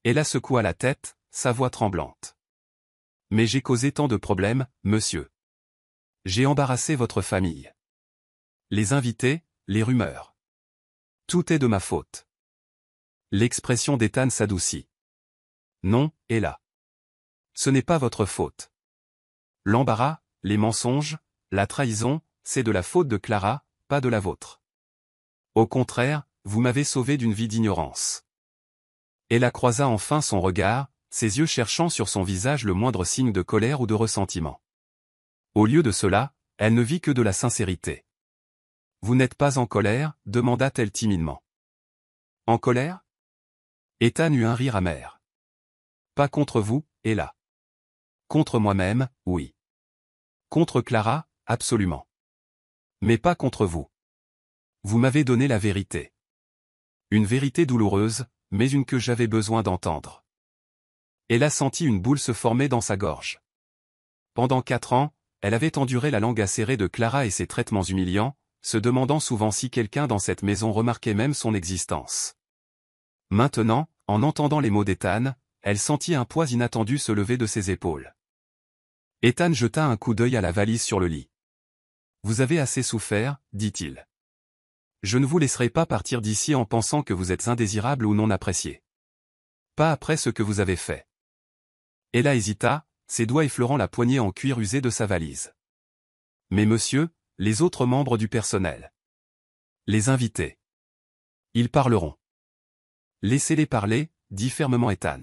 Ella secoua la tête, sa voix tremblante. Mais j'ai causé tant de problèmes, monsieur. J'ai embarrassé votre famille. Les invités, les rumeurs. Tout est de ma faute. L'expression d'Ethan s'adoucit. Non, Ella. Ce n'est pas votre faute. L'embarras, les mensonges, la trahison, c'est de la faute de Clara, pas de la vôtre. Au contraire, vous m'avez sauvé d'une vie d'ignorance. Ella croisa enfin son regard, ses yeux cherchant sur son visage le moindre signe de colère ou de ressentiment. Au lieu de cela, elle ne vit que de la sincérité. Vous n'êtes pas en colère, demanda-t-elle timidement. En colère? Ethan eut un rire amer. Pas contre vous, Ella. Contre moi-même, oui. Contre Clara, absolument. Mais pas contre vous. Vous m'avez donné la vérité. Une vérité douloureuse, mais une que j'avais besoin d'entendre. Ella sentit une boule se former dans sa gorge. Pendant 4 ans, elle avait enduré la langue acérée de Clara et ses traitements humiliants, se demandant souvent si quelqu'un dans cette maison remarquait même son existence. Maintenant, en entendant les mots d'Ethan, elle sentit un poids inattendu se lever de ses épaules. Ethan jeta un coup d'œil à la valise sur le lit. Vous avez assez souffert, dit-il. Je ne vous laisserai pas partir d'ici en pensant que vous êtes indésirable ou non apprécié. Pas après ce que vous avez fait. Ella hésita, ses doigts effleurant la poignée en cuir usé de sa valise. Mais monsieur, les autres membres du personnel. Les invités. Ils parleront. Laissez-les parler, dit fermement Ethan.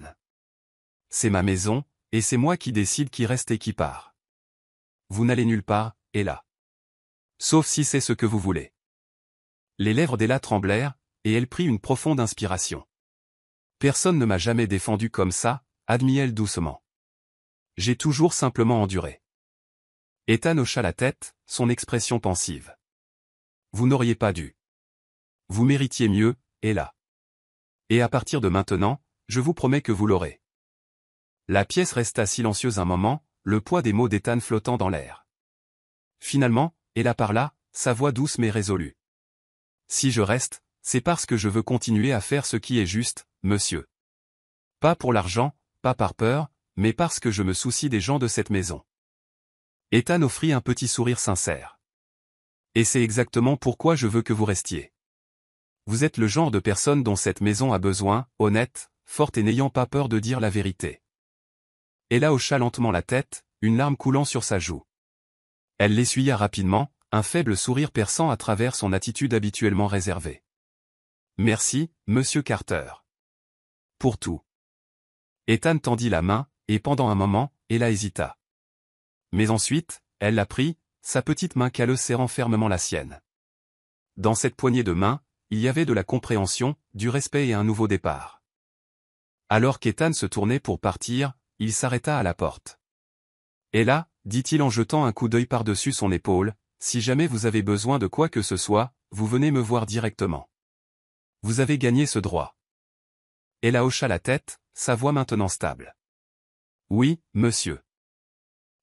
C'est ma maison, et c'est moi qui décide qui reste et qui part. Vous n'allez nulle part, Ella. Sauf si c'est ce que vous voulez. Les lèvres d'Ella tremblèrent, et elle prit une profonde inspiration. Personne ne m'a jamais défendu comme ça, admit-elle doucement. J'ai toujours simplement enduré. Ethan hocha la tête, son expression pensive. Vous n'auriez pas dû. Vous méritiez mieux, Ella. Et à partir de maintenant, je vous promets que vous l'aurez. La pièce resta silencieuse un moment, le poids des mots d'Ethan flottant dans l'air. Finalement, Ella parla, sa voix douce mais résolue. Si je reste, c'est parce que je veux continuer à faire ce qui est juste, monsieur. Pas pour l'argent, pas par peur, mais parce que je me soucie des gens de cette maison. Ethan offrit un petit sourire sincère. Et c'est exactement pourquoi je veux que vous restiez. Vous êtes le genre de personne dont cette maison a besoin, honnête, forte et n'ayant pas peur de dire la vérité. Ella hocha lentement la tête, une larme coulant sur sa joue. Elle l'essuya rapidement, un faible sourire perçant à travers son attitude habituellement réservée. Merci, monsieur Carter. Pour tout. Ethan tendit la main, et pendant un moment, Ella hésita. Mais ensuite, elle la prit, sa petite main calleuse serrant fermement la sienne. Dans cette poignée de main, il y avait de la compréhension, du respect et un nouveau départ. Alors qu'Ethan se tournait pour partir, il s'arrêta à la porte. Ella, dit-il en jetant un coup d'œil par-dessus son épaule, si jamais vous avez besoin de quoi que ce soit, vous venez me voir directement. Vous avez gagné ce droit. Elle hocha la tête, sa voix maintenant stable. Oui, monsieur.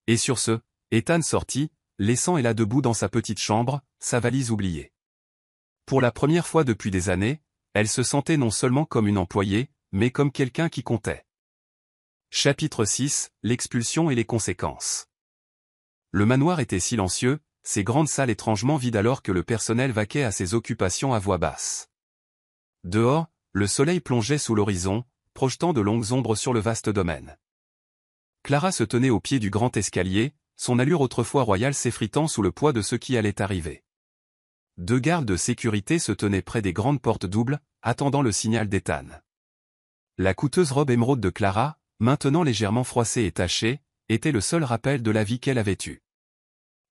Et sur ce, Ethan sortit, laissant Ella debout dans sa petite chambre, sa valise oubliée. Pour la première fois depuis des années, elle se sentait non seulement comme une employée, mais comme quelqu'un qui comptait. Chapitre 6, l'expulsion et les conséquences. Le manoir était silencieux, ses grandes salles étrangement vides alors que le personnel vaquait à ses occupations à voix basse. Dehors, le soleil plongeait sous l'horizon, projetant de longues ombres sur le vaste domaine. Clara se tenait au pied du grand escalier, son allure autrefois royale s'effritant sous le poids de ce qui allait arriver. 2 gardes de sécurité se tenaient près des grandes portes doubles, attendant le signal d'Ethan. La coûteuse robe émeraude de Clara, maintenant légèrement froissée et tachée, était le seul rappel de la vie qu'elle avait eue.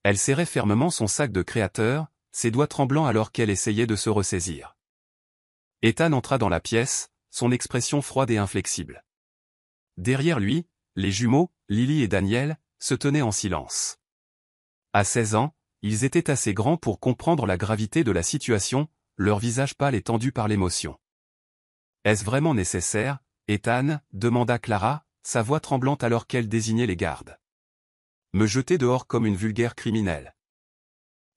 Elle serrait fermement son sac de créateur, ses doigts tremblants alors qu'elle essayait de se ressaisir. Ethan entra dans la pièce, son expression froide et inflexible. Derrière lui, les jumeaux, Lily et Daniel, se tenaient en silence. À 16 ans, ils étaient assez grands pour comprendre la gravité de la situation, leur visage pâle et tendu par l'émotion. « Est-ce vraiment nécessaire, Ethan » demanda Clara, sa voix tremblante alors qu'elle désignait les gardes. « Me jeter dehors comme une vulgaire criminelle. »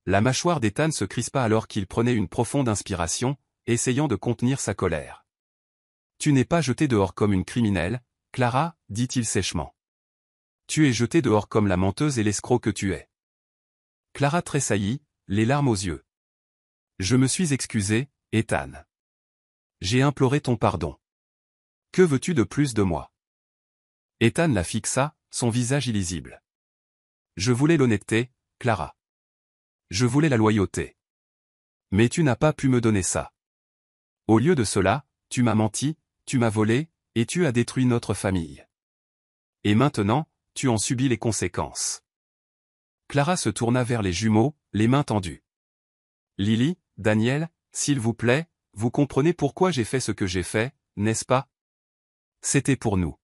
La mâchoire d'Ethan se crispa alors qu'il prenait une profonde inspiration, essayant de contenir sa colère. « Tu n'es pas jeté dehors comme une criminelle, Clara, dit-il sèchement. Tu es jeté dehors comme la menteuse et l'escroc que tu es. Clara tressaillit, les larmes aux yeux. Je me suis excusé, Ethan. J'ai imploré ton pardon. Que veux-tu de plus de moi? Ethan la fixa, son visage illisible. Je voulais l'honnêteté, Clara. Je voulais la loyauté. Mais tu n'as pas pu me donner ça. Au lieu de cela, tu m'as menti, tu m'as volé, et tu as détruit notre famille. Et maintenant, tu en subis les conséquences. Clara se tourna vers les jumeaux, les mains tendues. Lily, Daniel, s'il vous plaît, vous comprenez pourquoi j'ai fait ce que j'ai fait, n'est-ce pas? C'était pour nous.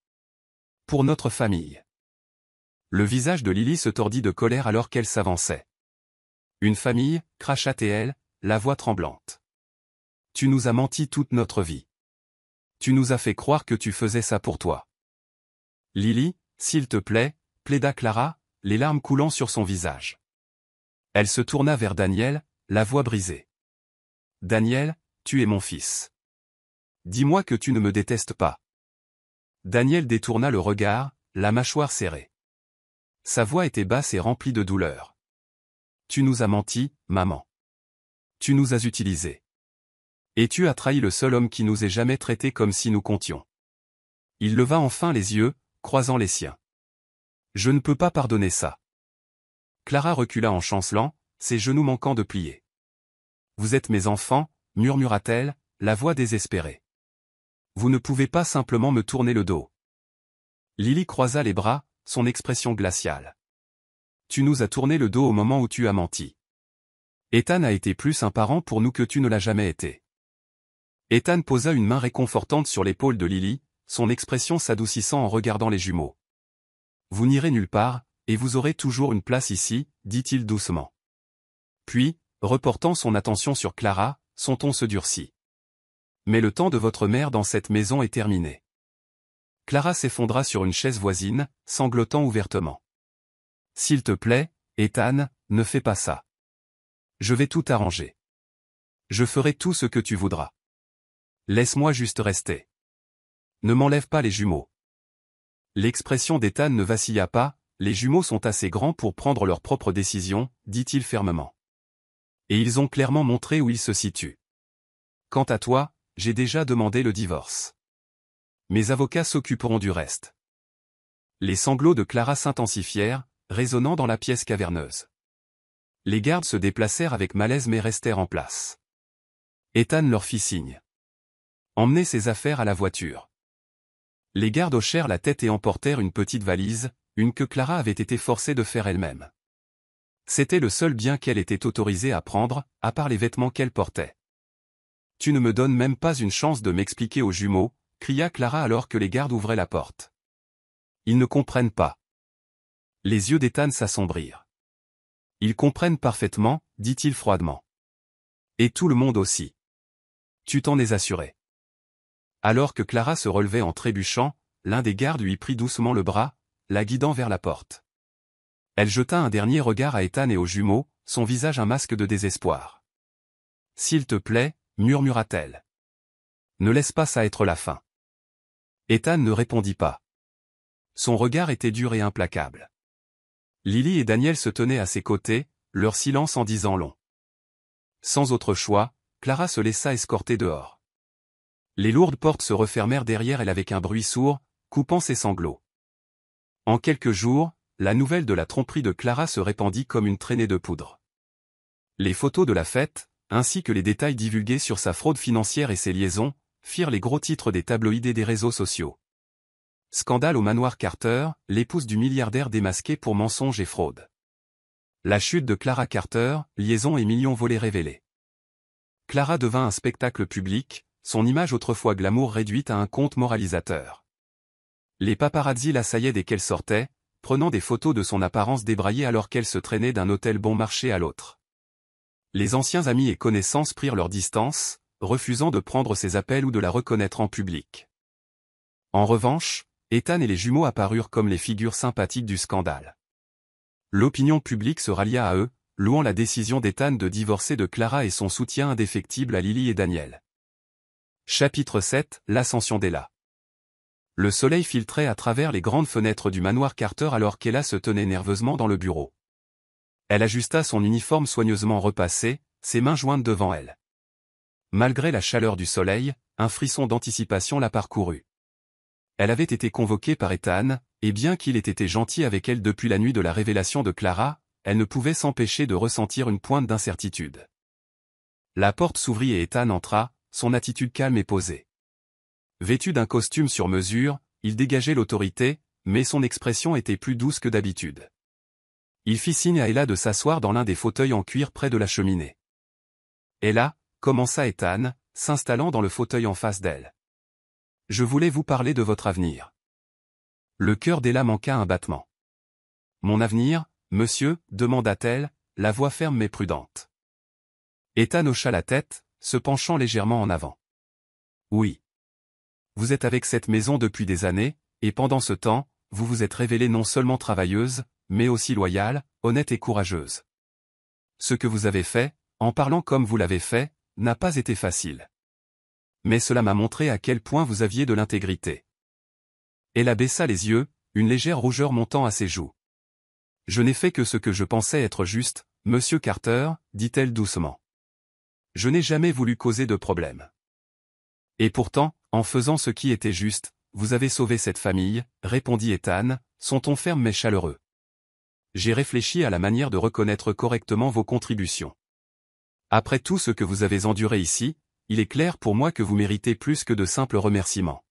Pour notre famille. Le visage de Lily se tordit de colère alors qu'elle s'avançait. Une famille, cracha-t-elle, la voix tremblante. Tu nous as menti toute notre vie. Tu nous as fait croire que tu faisais ça pour toi. Lily, s'il te plaît, plaida Clara, les larmes coulant sur son visage. Elle se tourna vers Daniel, la voix brisée. Daniel, tu es mon fils. Dis-moi que tu ne me détestes pas. Daniel détourna le regard, la mâchoire serrée. Sa voix était basse et remplie de douleur. Tu nous as menti, maman. Tu nous as utilisés. Et tu as trahi le seul homme qui nous ait jamais traités comme si nous comptions. Il leva enfin les yeux, croisant les siens. Je ne peux pas pardonner ça. Clara recula en chancelant, ses genoux manquant de plier. Vous êtes mes enfants, murmura-t-elle, la voix désespérée. Vous ne pouvez pas simplement me tourner le dos. Lily croisa les bras, son expression glaciale. Tu nous as tourné le dos au moment où tu as menti. Ethan a été plus un parent pour nous que tu ne l'as jamais été. Ethan posa une main réconfortante sur l'épaule de Lily, son expression s'adoucissant en regardant les jumeaux. Vous n'irez nulle part, et vous aurez toujours une place ici, dit-il doucement. Puis, reportant son attention sur Clara, son ton se durcit. Mais le temps de votre mère dans cette maison est terminé. Clara s'effondra sur une chaise voisine, sanglotant ouvertement. S'il te plaît, Ethan, ne fais pas ça. Je vais tout arranger. Je ferai tout ce que tu voudras. Laisse-moi juste rester. Ne m'enlève pas les jumeaux. L'expression d'Ethan ne vacilla pas, les jumeaux sont assez grands pour prendre leurs propres décisions, dit-il fermement. Et ils ont clairement montré où ils se situent. Quant à toi, j'ai déjà demandé le divorce. Mes avocats s'occuperont du reste. Les sanglots de Clara s'intensifièrent, résonnant dans la pièce caverneuse. Les gardes se déplacèrent avec malaise mais restèrent en place. Ethan leur fit signe. Emmenez ses affaires à la voiture. Les gardes hochèrent la tête et emportèrent une petite valise, une que Clara avait été forcée de faire elle-même. C'était le seul bien qu'elle était autorisée à prendre, à part les vêtements qu'elle portait. « Tu ne me donnes même pas une chance de m'expliquer aux jumeaux », cria Clara alors que les gardes ouvraient la porte. « Ils ne comprennent pas. » Les yeux d'Ethan s'assombrirent. « Ils comprennent parfaitement, dit-il froidement. Et tout le monde aussi. Tu t'en es assuré. Alors que Clara se relevait en trébuchant, l'un des gardes lui prit doucement le bras, la guidant vers la porte. Elle jeta un dernier regard à Ethan et aux jumeaux, son visage un masque de désespoir. « S'il te plaît, murmura-t-elle. Ne laisse pas ça être la fin. » Ethan ne répondit pas. Son regard était dur et implacable. Lily et Daniel se tenaient à ses côtés, leur silence en disant long. Sans autre choix, Clara se laissa escorter dehors. Les lourdes portes se refermèrent derrière elle avec un bruit sourd, coupant ses sanglots. En quelques jours, la nouvelle de la tromperie de Clara se répandit comme une traînée de poudre. Les photos de la fête, ainsi que les détails divulgués sur sa fraude financière et ses liaisons, firent les gros titres des tabloïds et des réseaux sociaux. Scandale au manoir Carter, l'épouse du milliardaire démasqué pour mensonges et fraude. La chute de Clara Carter, liaison et millions volés révélés. Clara devint un spectacle public, son image autrefois glamour réduite à un conte moralisateur. Les paparazzis l'assaillaient dès qu'elle sortait, prenant des photos de son apparence débraillée alors qu'elle se traînait d'un hôtel bon marché à l'autre. Les anciens amis et connaissances prirent leur distance, refusant de prendre ses appels ou de la reconnaître en public. En revanche, Ethan et les jumeaux apparurent comme les figures sympathiques du scandale. L'opinion publique se rallia à eux, louant la décision d'Ethan de divorcer de Clara et son soutien indéfectible à Lily et Daniel. Chapitre 7, l'ascension d'Ella. Le soleil filtrait à travers les grandes fenêtres du manoir Carter alors qu'Ella se tenait nerveusement dans le bureau. Elle ajusta son uniforme soigneusement repassé, ses mains jointes devant elle. Malgré la chaleur du soleil, un frisson d'anticipation la parcourut. Elle avait été convoquée par Ethan, et bien qu'il ait été gentil avec elle depuis la nuit de la révélation de Clara, elle ne pouvait s'empêcher de ressentir une pointe d'incertitude. La porte s'ouvrit et Ethan entra, son attitude calme et posée. Vêtu d'un costume sur mesure, il dégageait l'autorité, mais son expression était plus douce que d'habitude. Il fit signe à Ella de s'asseoir dans l'un des fauteuils en cuir près de la cheminée. Ella, commença Ethan, s'installant dans le fauteuil en face d'elle. Je voulais vous parler de votre avenir. Le cœur d'Ella manqua un battement. Mon avenir, monsieur, demanda-t-elle, la voix ferme mais prudente. Ethan hocha la tête, se penchant légèrement en avant. Oui. Vous êtes avec cette maison depuis des années, et pendant ce temps, vous vous êtes révélée non seulement travailleuse, mais aussi loyale, honnête et courageuse. Ce que vous avez fait, en parlant comme vous l'avez fait, n'a pas été facile. Mais cela m'a montré à quel point vous aviez de l'intégrité. Elle abaissa les yeux, une légère rougeur montant à ses joues. Je n'ai fait que ce que je pensais être juste, monsieur Carter, dit-elle doucement. Je n'ai jamais voulu causer de problème. Et pourtant, en faisant ce qui était juste, vous avez sauvé cette famille, répondit Ethan, son ton ferme mais chaleureux. J'ai réfléchi à la manière de reconnaître correctement vos contributions. Après tout ce que vous avez enduré ici, il est clair pour moi que vous méritez plus que de simples remerciements.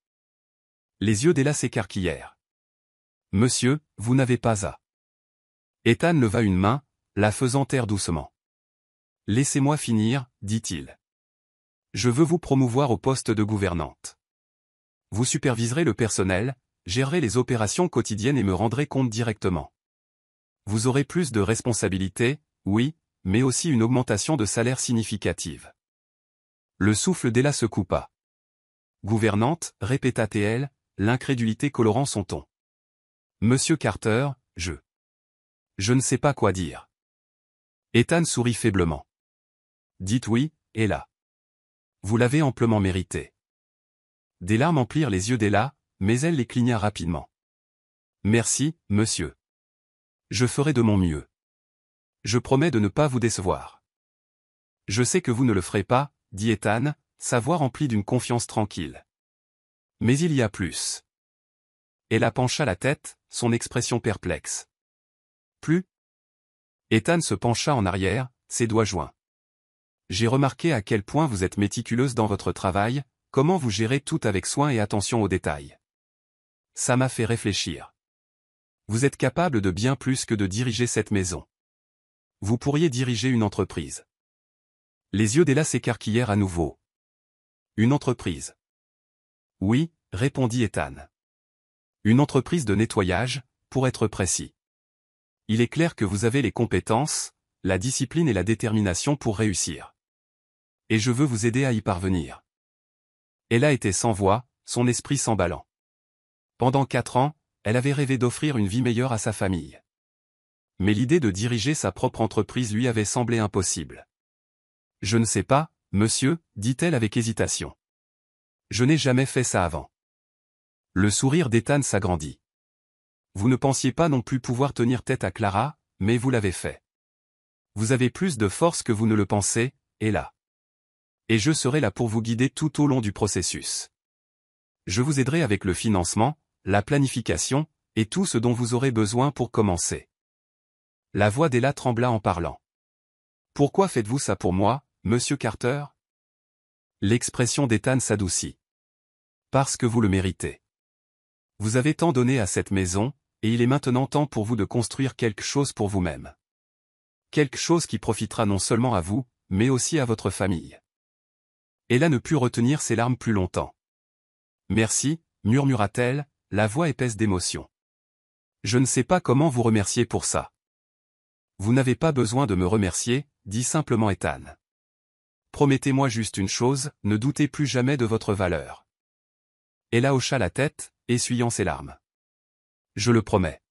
Les yeux d'Ella s'écarquillèrent. Monsieur, vous n'avez pas à. Ethan leva une main, la faisant taire doucement. Laissez-moi finir, dit-il. Je veux vous promouvoir au poste de gouvernante. Vous superviserez le personnel, gérerez les opérations quotidiennes et me rendrez compte directement. Vous aurez plus de responsabilités, oui, mais aussi une augmentation de salaire significative. Le souffle d'Ella se coupa. Gouvernante, répéta-t-elle, l'incrédulité colorant son ton. Monsieur Carter, je ne sais pas quoi dire. Ethan sourit faiblement. Dites oui, Ella. Vous l'avez amplement mérité. Des larmes emplirent les yeux d'Ella, mais elle les cligna rapidement. Merci, monsieur. Je ferai de mon mieux. Je promets de ne pas vous décevoir. Je sais que vous ne le ferez pas, dit Ethan, sa voix remplie d'une confiance tranquille. Mais il y a plus. Ella pencha la tête, son expression perplexe. Plus? Ethan se pencha en arrière, ses doigts joints. J'ai remarqué à quel point vous êtes méticuleuse dans votre travail, comment vous gérez tout avec soin et attention aux détails. Ça m'a fait réfléchir. Vous êtes capable de bien plus que de diriger cette maison. Vous pourriez diriger une entreprise. Les yeux d'Ella s'écarquillèrent à nouveau. Une entreprise. Oui, répondit Ethan. Une entreprise de nettoyage, pour être précis. Il est clair que vous avez les compétences, la discipline et la détermination pour réussir. Et je veux vous aider à y parvenir. Ella était sans voix, son esprit s'emballant. Pendant 4 ans, elle avait rêvé d'offrir une vie meilleure à sa famille. Mais l'idée de diriger sa propre entreprise lui avait semblé impossible. « Je ne sais pas, monsieur, dit-elle avec hésitation. Je n'ai jamais fait ça avant. » Le sourire d'Ethan s'agrandit. Vous ne pensiez pas non plus pouvoir tenir tête à Clara, mais vous l'avez fait. Vous avez plus de force que vous ne le pensez, et là. Et je serai là pour vous guider tout au long du processus. Je vous aiderai avec le financement, la planification, et tout ce dont vous aurez besoin pour commencer. La voix d'Ella trembla en parlant. Pourquoi faites-vous ça pour moi, monsieur Carter? L'expression d'Ethan s'adoucit. Parce que vous le méritez. Vous avez tant donné à cette maison, et il est maintenant temps pour vous de construire quelque chose pour vous-même. Quelque chose qui profitera non seulement à vous, mais aussi à votre famille. Ella ne put retenir ses larmes plus longtemps. Merci, murmura-t-elle, la voix épaisse d'émotion. Je ne sais pas comment vous remercier pour ça. Vous n'avez pas besoin de me remercier, dit simplement Ethan. Promettez-moi juste une chose, ne doutez plus jamais de votre valeur. Ella hocha la tête, essuyant ses larmes. Je le promets.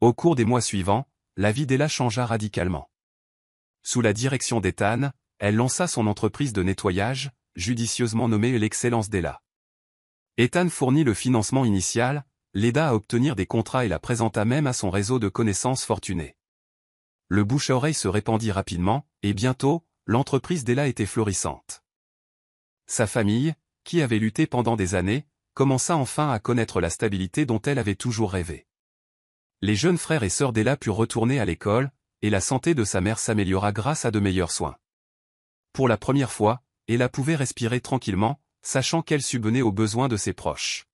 Au cours des mois suivants, la vie d'Ella changea radicalement. Sous la direction d'Ethan, elle lança son entreprise de nettoyage, judicieusement nommée l'Excellence d'Ella. Ethan fournit le financement initial, l'aida à obtenir des contrats et la présenta même à son réseau de connaissances fortunées. Le bouche-à-oreille se répandit rapidement, et bientôt, l'entreprise d'Ella était florissante. Sa famille, qui avait lutté pendant des années, commença enfin à connaître la stabilité dont elle avait toujours rêvé. Les jeunes frères et sœurs d'Ella purent retourner à l'école, et la santé de sa mère s'améliora grâce à de meilleurs soins. Pour la première fois, Ella pouvait respirer tranquillement, sachant qu'elle subvenait aux besoins de ses proches.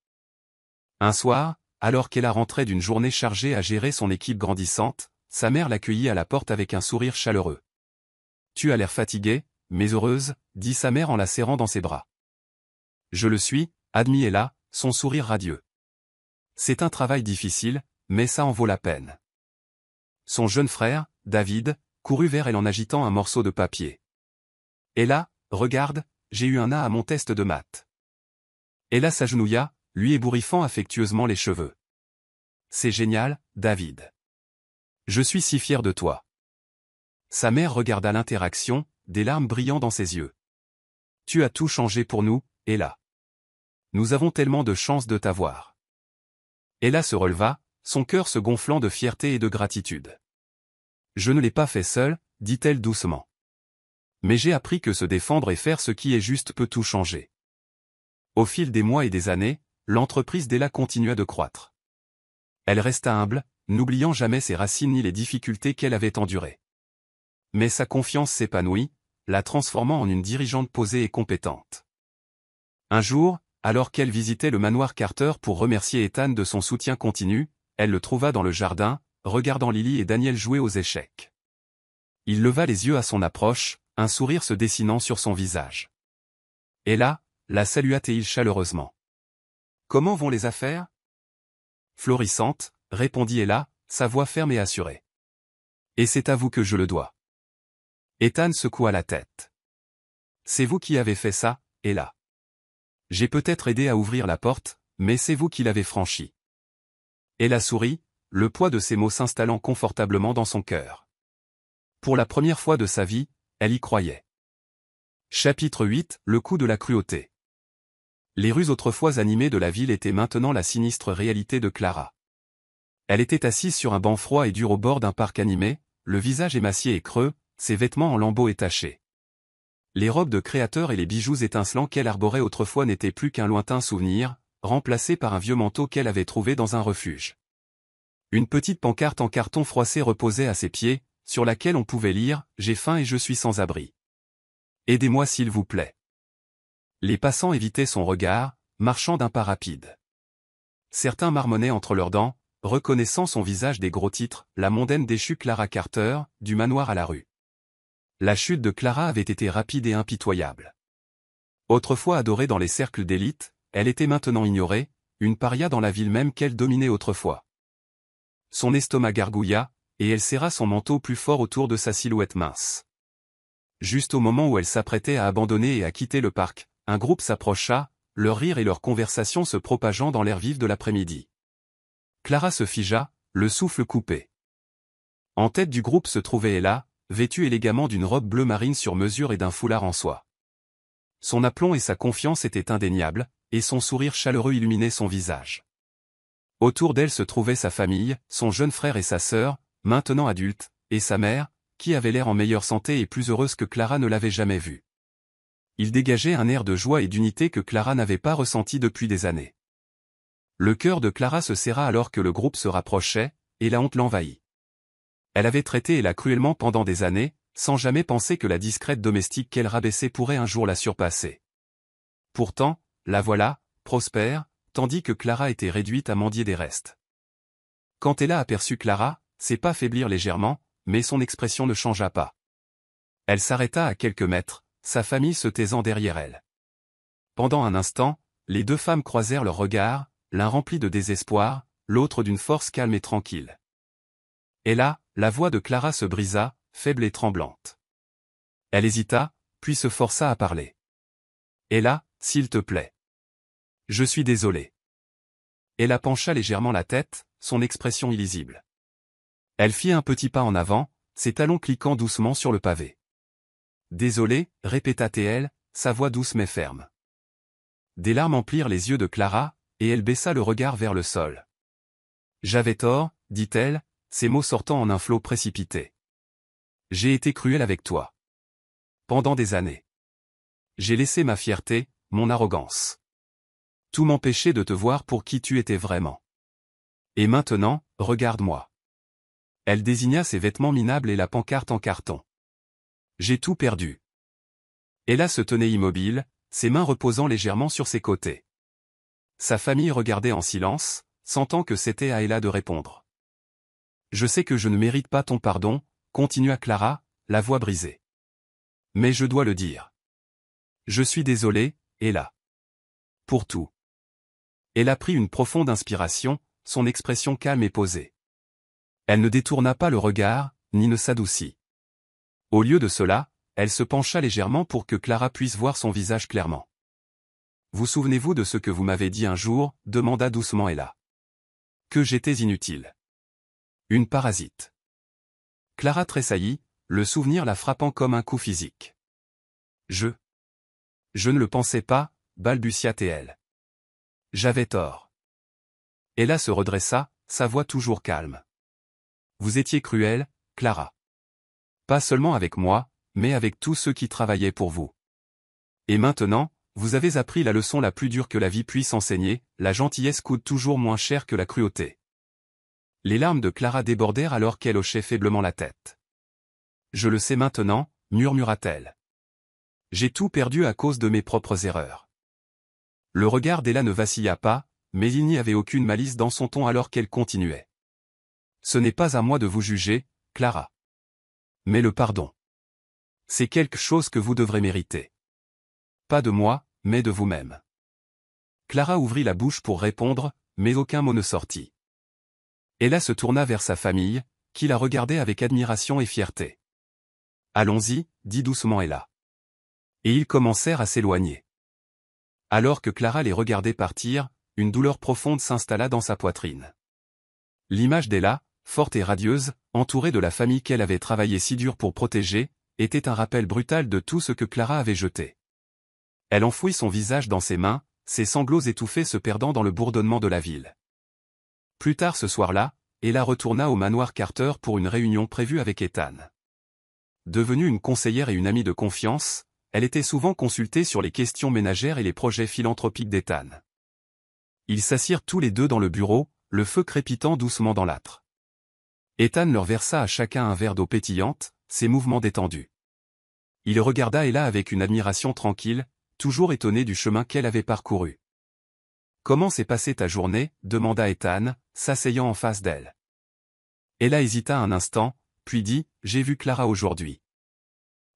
Un soir, alors qu'Ella rentrait d'une journée chargée à gérer son équipe grandissante, sa mère l'accueillit à la porte avec un sourire chaleureux. « Tu as l'air fatiguée, mais heureuse, » dit sa mère en la serrant dans ses bras. « Je le suis, » admit Ella, son sourire radieux. « C'est un travail difficile, mais ça en vaut la peine. » Son jeune frère, David, courut vers elle en agitant un morceau de papier. « Ella, regarde, j'ai eu un A à mon test de maths. » Ella s'agenouilla, lui ébouriffant affectueusement les cheveux. « C'est génial, David. Je suis si fier de toi. » Sa mère regarda l'interaction, des larmes brillant dans ses yeux. « Tu as tout changé pour nous, Ella. Nous avons tellement de chance de t'avoir. » Ella se releva, son cœur se gonflant de fierté et de gratitude. « Je ne l'ai pas fait seule, » dit-elle doucement. « Mais j'ai appris que se défendre et faire ce qui est juste peut tout changer. » Au fil des mois et des années, l'entreprise d'Ella continua de croître. Elle resta humble, n'oubliant jamais ses racines ni les difficultés qu'elle avait endurées. Mais sa confiance s'épanouit, la transformant en une dirigeante posée et compétente. Un jour, alors qu'elle visitait le manoir Carter pour remercier Ethan de son soutien continu, elle le trouva dans le jardin, regardant Lily et Daniel jouer aux échecs. Il leva les yeux à son approche, un sourire se dessinant sur son visage. Ella, la salua-t-il chaleureusement. « Comment vont les affaires ?»« Florissantes, » répondit Ella, sa voix ferme et assurée. « Et c'est à vous que je le dois. » Ethan secoua la tête. « C'est vous qui avez fait ça, Ella. J'ai peut-être aidé à ouvrir la porte, mais c'est vous qui l'avez franchie. » Ella sourit, le poids de ses mots s'installant confortablement dans son cœur. Pour la première fois de sa vie, elle y croyait. Chapitre 8, le coup de la cruauté. Les rues autrefois animées de la ville étaient maintenant la sinistre réalité de Clara. Elle était assise sur un banc froid et dur au bord d'un parc animé, le visage émacié et creux, ses vêtements en lambeaux et tachés. Les robes de créateurs et les bijoux étincelants qu'elle arborait autrefois n'étaient plus qu'un lointain souvenir, remplacé par un vieux manteau qu'elle avait trouvé dans un refuge. Une petite pancarte en carton froissé reposait à ses pieds, sur laquelle on pouvait lire « J'ai faim et je suis sans abri. Aidez-moi s'il vous plaît. » Les passants évitaient son regard, marchant d'un pas rapide. Certains marmonnaient entre leurs dents, reconnaissant son visage des gros titres, la mondaine déchue Clara Carter, du manoir à la rue. La chute de Clara avait été rapide et impitoyable. Autrefois adorée dans les cercles d'élite, elle était maintenant ignorée, une paria dans la ville même qu'elle dominait autrefois. Son estomac gargouilla, et elle serra son manteau plus fort autour de sa silhouette mince. Juste au moment où elle s'apprêtait à abandonner et à quitter le parc, un groupe s'approcha, leur rire et leur conversation se propageant dans l'air vif de l'après-midi. Clara se figea, le souffle coupé. En tête du groupe se trouvait Ella, vêtue élégamment d'une robe bleu marine sur mesure et d'un foulard en soie. Son aplomb et sa confiance étaient indéniables, et son sourire chaleureux illuminait son visage. Autour d'elle se trouvait sa famille, son jeune frère et sa sœur, maintenant adultes, et sa mère, qui avait l'air en meilleure santé et plus heureuse que Clara ne l'avait jamais vue. Il dégageait un air de joie et d'unité que Clara n'avait pas ressenti depuis des années. Le cœur de Clara se serra alors que le groupe se rapprochait, et la honte l'envahit. Elle avait traité Ella cruellement pendant des années, sans jamais penser que la discrète domestique qu'elle rabaissait pourrait un jour la surpasser. Pourtant, la voilà, prospère, tandis que Clara était réduite à mendier des restes. Quand Ella aperçut Clara, ses pas faiblirent légèrement, mais son expression ne changea pas. Elle s'arrêta à quelques mètres, sa famille se taisant derrière elle. Pendant un instant, les deux femmes croisèrent leurs regards, l'un rempli de désespoir, l'autre d'une force calme et tranquille. Et là, la voix de Clara se brisa, faible et tremblante. Elle hésita, puis se força à parler. « Ella, s'il te plaît. Je suis désolée. » Ella pencha légèrement la tête, son expression illisible. Elle fit un petit pas en avant, ses talons cliquant doucement sur le pavé. « Désolée, répéta-t-elle, sa voix douce mais ferme. Des larmes emplirent les yeux de Clara, et elle baissa le regard vers le sol. « J'avais tort, dit-elle, ses mots sortant en un flot précipité. J'ai été cruelle avec toi. Pendant des années. J'ai laissé ma fierté, mon arrogance. Tout m'empêchait de te voir pour qui tu étais vraiment. Et maintenant, regarde-moi. » Elle désigna ses vêtements minables et la pancarte en carton. « J'ai tout perdu. » Ella se tenait immobile, ses mains reposant légèrement sur ses côtés. Sa famille regardait en silence, sentant que c'était à Ella de répondre. « Je sais que je ne mérite pas ton pardon, » continua Clara, la voix brisée. « Mais je dois le dire. Je suis désolée, Ella. Pour tout. » Elle a pris une profonde inspiration, son expression calme et posée. Elle ne détourna pas le regard, ni ne s'adoucit. Au lieu de cela, elle se pencha légèrement pour que Clara puisse voir son visage clairement. « Vous souvenez-vous de ce que vous m'avez dit un jour » demanda doucement Ella. « Que j'étais inutile. Une parasite. » Clara tressaillit, le souvenir la frappant comme un coup physique. « Je ne le pensais pas, balbutia-t-elle. J'avais tort. » Ella se redressa, sa voix toujours calme. « Vous étiez cruelle, Clara. Pas seulement avec moi, mais avec tous ceux qui travaillaient pour vous. Et maintenant, vous avez appris la leçon la plus dure que la vie puisse enseigner, la gentillesse coûte toujours moins cher que la cruauté. » Les larmes de Clara débordèrent alors qu'elle hochait faiblement la tête. « Je le sais maintenant, » murmura-t-elle. « J'ai tout perdu à cause de mes propres erreurs. » Le regard d'Ella ne vacilla pas, mais il n'y avait aucune malice dans son ton alors qu'elle continuait. « Ce n'est pas à moi de vous juger, Clara. Mais le pardon. C'est quelque chose que vous devrez mériter. Pas de moi, mais de vous-même. » Clara ouvrit la bouche pour répondre, mais aucun mot ne sortit. Ella se tourna vers sa famille, qui la regardait avec admiration et fierté. « Allons-y, » dit doucement Ella. Et ils commencèrent à s'éloigner. Alors que Clara les regardait partir, une douleur profonde s'installa dans sa poitrine. L'image d'Ella, forte et radieuse, entourée de la famille qu'elle avait travaillé si dur pour protéger, était un rappel brutal de tout ce que Clara avait jeté. Elle enfouit son visage dans ses mains, ses sanglots étouffés se perdant dans le bourdonnement de la ville. Plus tard ce soir-là, Ella retourna au manoir Carter pour une réunion prévue avec Ethan. Devenue une conseillère et une amie de confiance, elle était souvent consultée sur les questions ménagères et les projets philanthropiques d'Ethan. Ils s'assirent tous les deux dans le bureau, le feu crépitant doucement dans l'âtre. Ethan leur versa à chacun un verre d'eau pétillante, ses mouvements détendus. Il regarda Ella avec une admiration tranquille, toujours étonné du chemin qu'elle avait parcouru. « Comment s'est passée ta journée » demanda Ethan, s'asseyant en face d'elle. Ella hésita un instant, puis dit « J'ai vu Clara aujourd'hui. »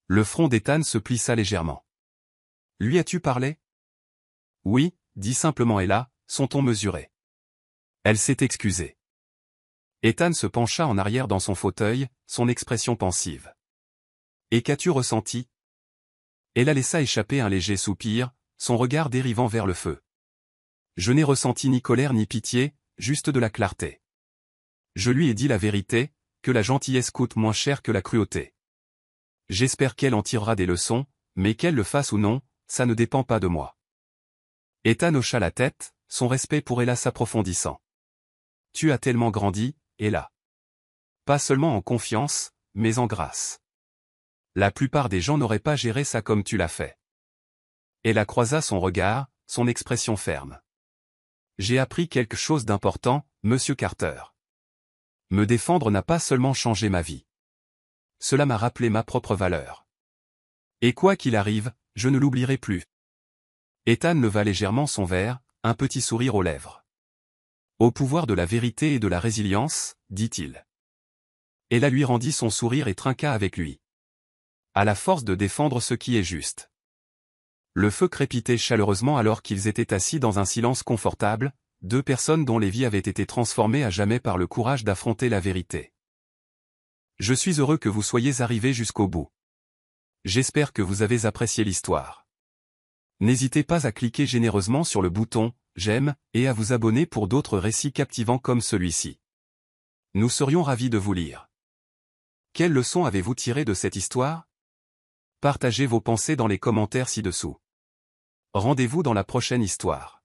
Le front d'Ethan se plissa légèrement. « Lui as-tu parlé ?»« Oui, » dit simplement Ella, son ton mesuré. Elle s'est excusée. Ethan se pencha en arrière dans son fauteuil, son expression pensive. « Et qu'as-tu ressenti ?» Ella laissa échapper un léger soupir, son regard dérivant vers le feu. Je n'ai ressenti ni colère ni pitié, juste de la clarté. Je lui ai dit la vérité, que la gentillesse coûte moins cher que la cruauté. J'espère qu'elle en tirera des leçons, mais qu'elle le fasse ou non, ça ne dépend pas de moi. Ethan hocha la tête, son respect pour Ella s'approfondissant. Tu as tellement grandi, Ella. Pas seulement en confiance, mais en grâce. La plupart des gens n'auraient pas géré ça comme tu l'as fait. Ella croisa son regard, son expression ferme. J'ai appris quelque chose d'important, Monsieur Carter. Me défendre n'a pas seulement changé ma vie. Cela m'a rappelé ma propre valeur. Et quoi qu'il arrive, je ne l'oublierai plus. Ethan leva légèrement son verre, un petit sourire aux lèvres. Au pouvoir de la vérité et de la résilience, dit-il. Ella lui rendit son sourire et trinqua avec lui. À la force de défendre ce qui est juste. Le feu crépitait chaleureusement alors qu'ils étaient assis dans un silence confortable, deux personnes dont les vies avaient été transformées à jamais par le courage d'affronter la vérité. Je suis heureux que vous soyez arrivés jusqu'au bout. J'espère que vous avez apprécié l'histoire. N'hésitez pas à cliquer généreusement sur le bouton « J'aime » et à vous abonner pour d'autres récits captivants comme celui-ci. Nous serions ravis de vous lire. Quelle leçon avez-vous tiré de cette histoire? Partagez vos pensées dans les commentaires ci-dessous. Rendez-vous dans la prochaine histoire.